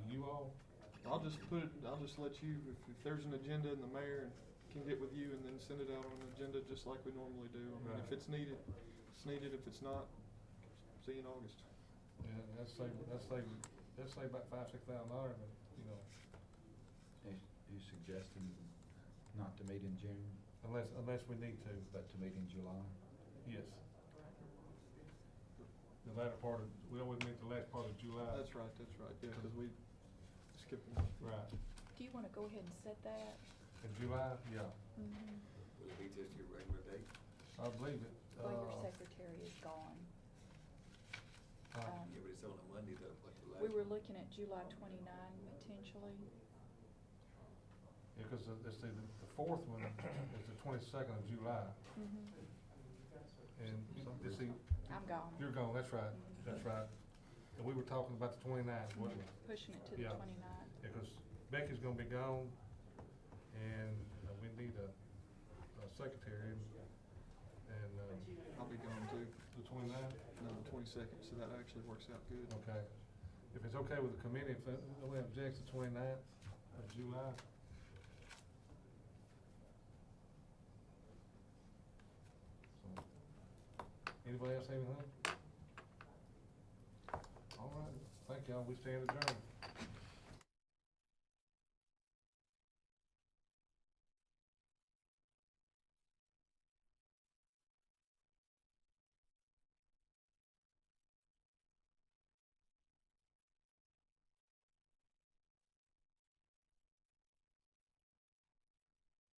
Do you all? I'll just let you, if there's an agenda and the mayor can get with you and then send it out on an agenda just like we normally do. I mean, if Right. it's needed, it's needed. If it's not, see you in August. Yeah, that's say about $5,000-6,000, but, you know, Are you suggesting not to meet in June, unless we need to, but to meet in July? yes. The latter part of, we always meet the last part of July. That's right, yeah, cause we skipped. Right. Do you wanna go ahead and set that? In July, yeah, Mm-hmm. Will it be just your regular date? I believe it. Well, your secretary is gone. Uh, Um, Yeah, but it's on a Monday though, like the last. We were one. looking at July 29 potentially. Yeah, cause let's see, the fourth one is the 22nd of July, Mm-hmm. and you see, I'm gone. you're gone, that's right, that's right. And we were talking about the 29th, wasn't we? Pushing it to the Yeah. 29th. Yeah, cause Becky's gonna be gone, and we need a secretary, and, I'll be gone too. the 29th? No, the 22nd, so that actually works out good. Okay. If it's okay with the committee, if nobody objects to 29th of July. So, anybody else have anything? All right, thank y'all, we stand adjourned.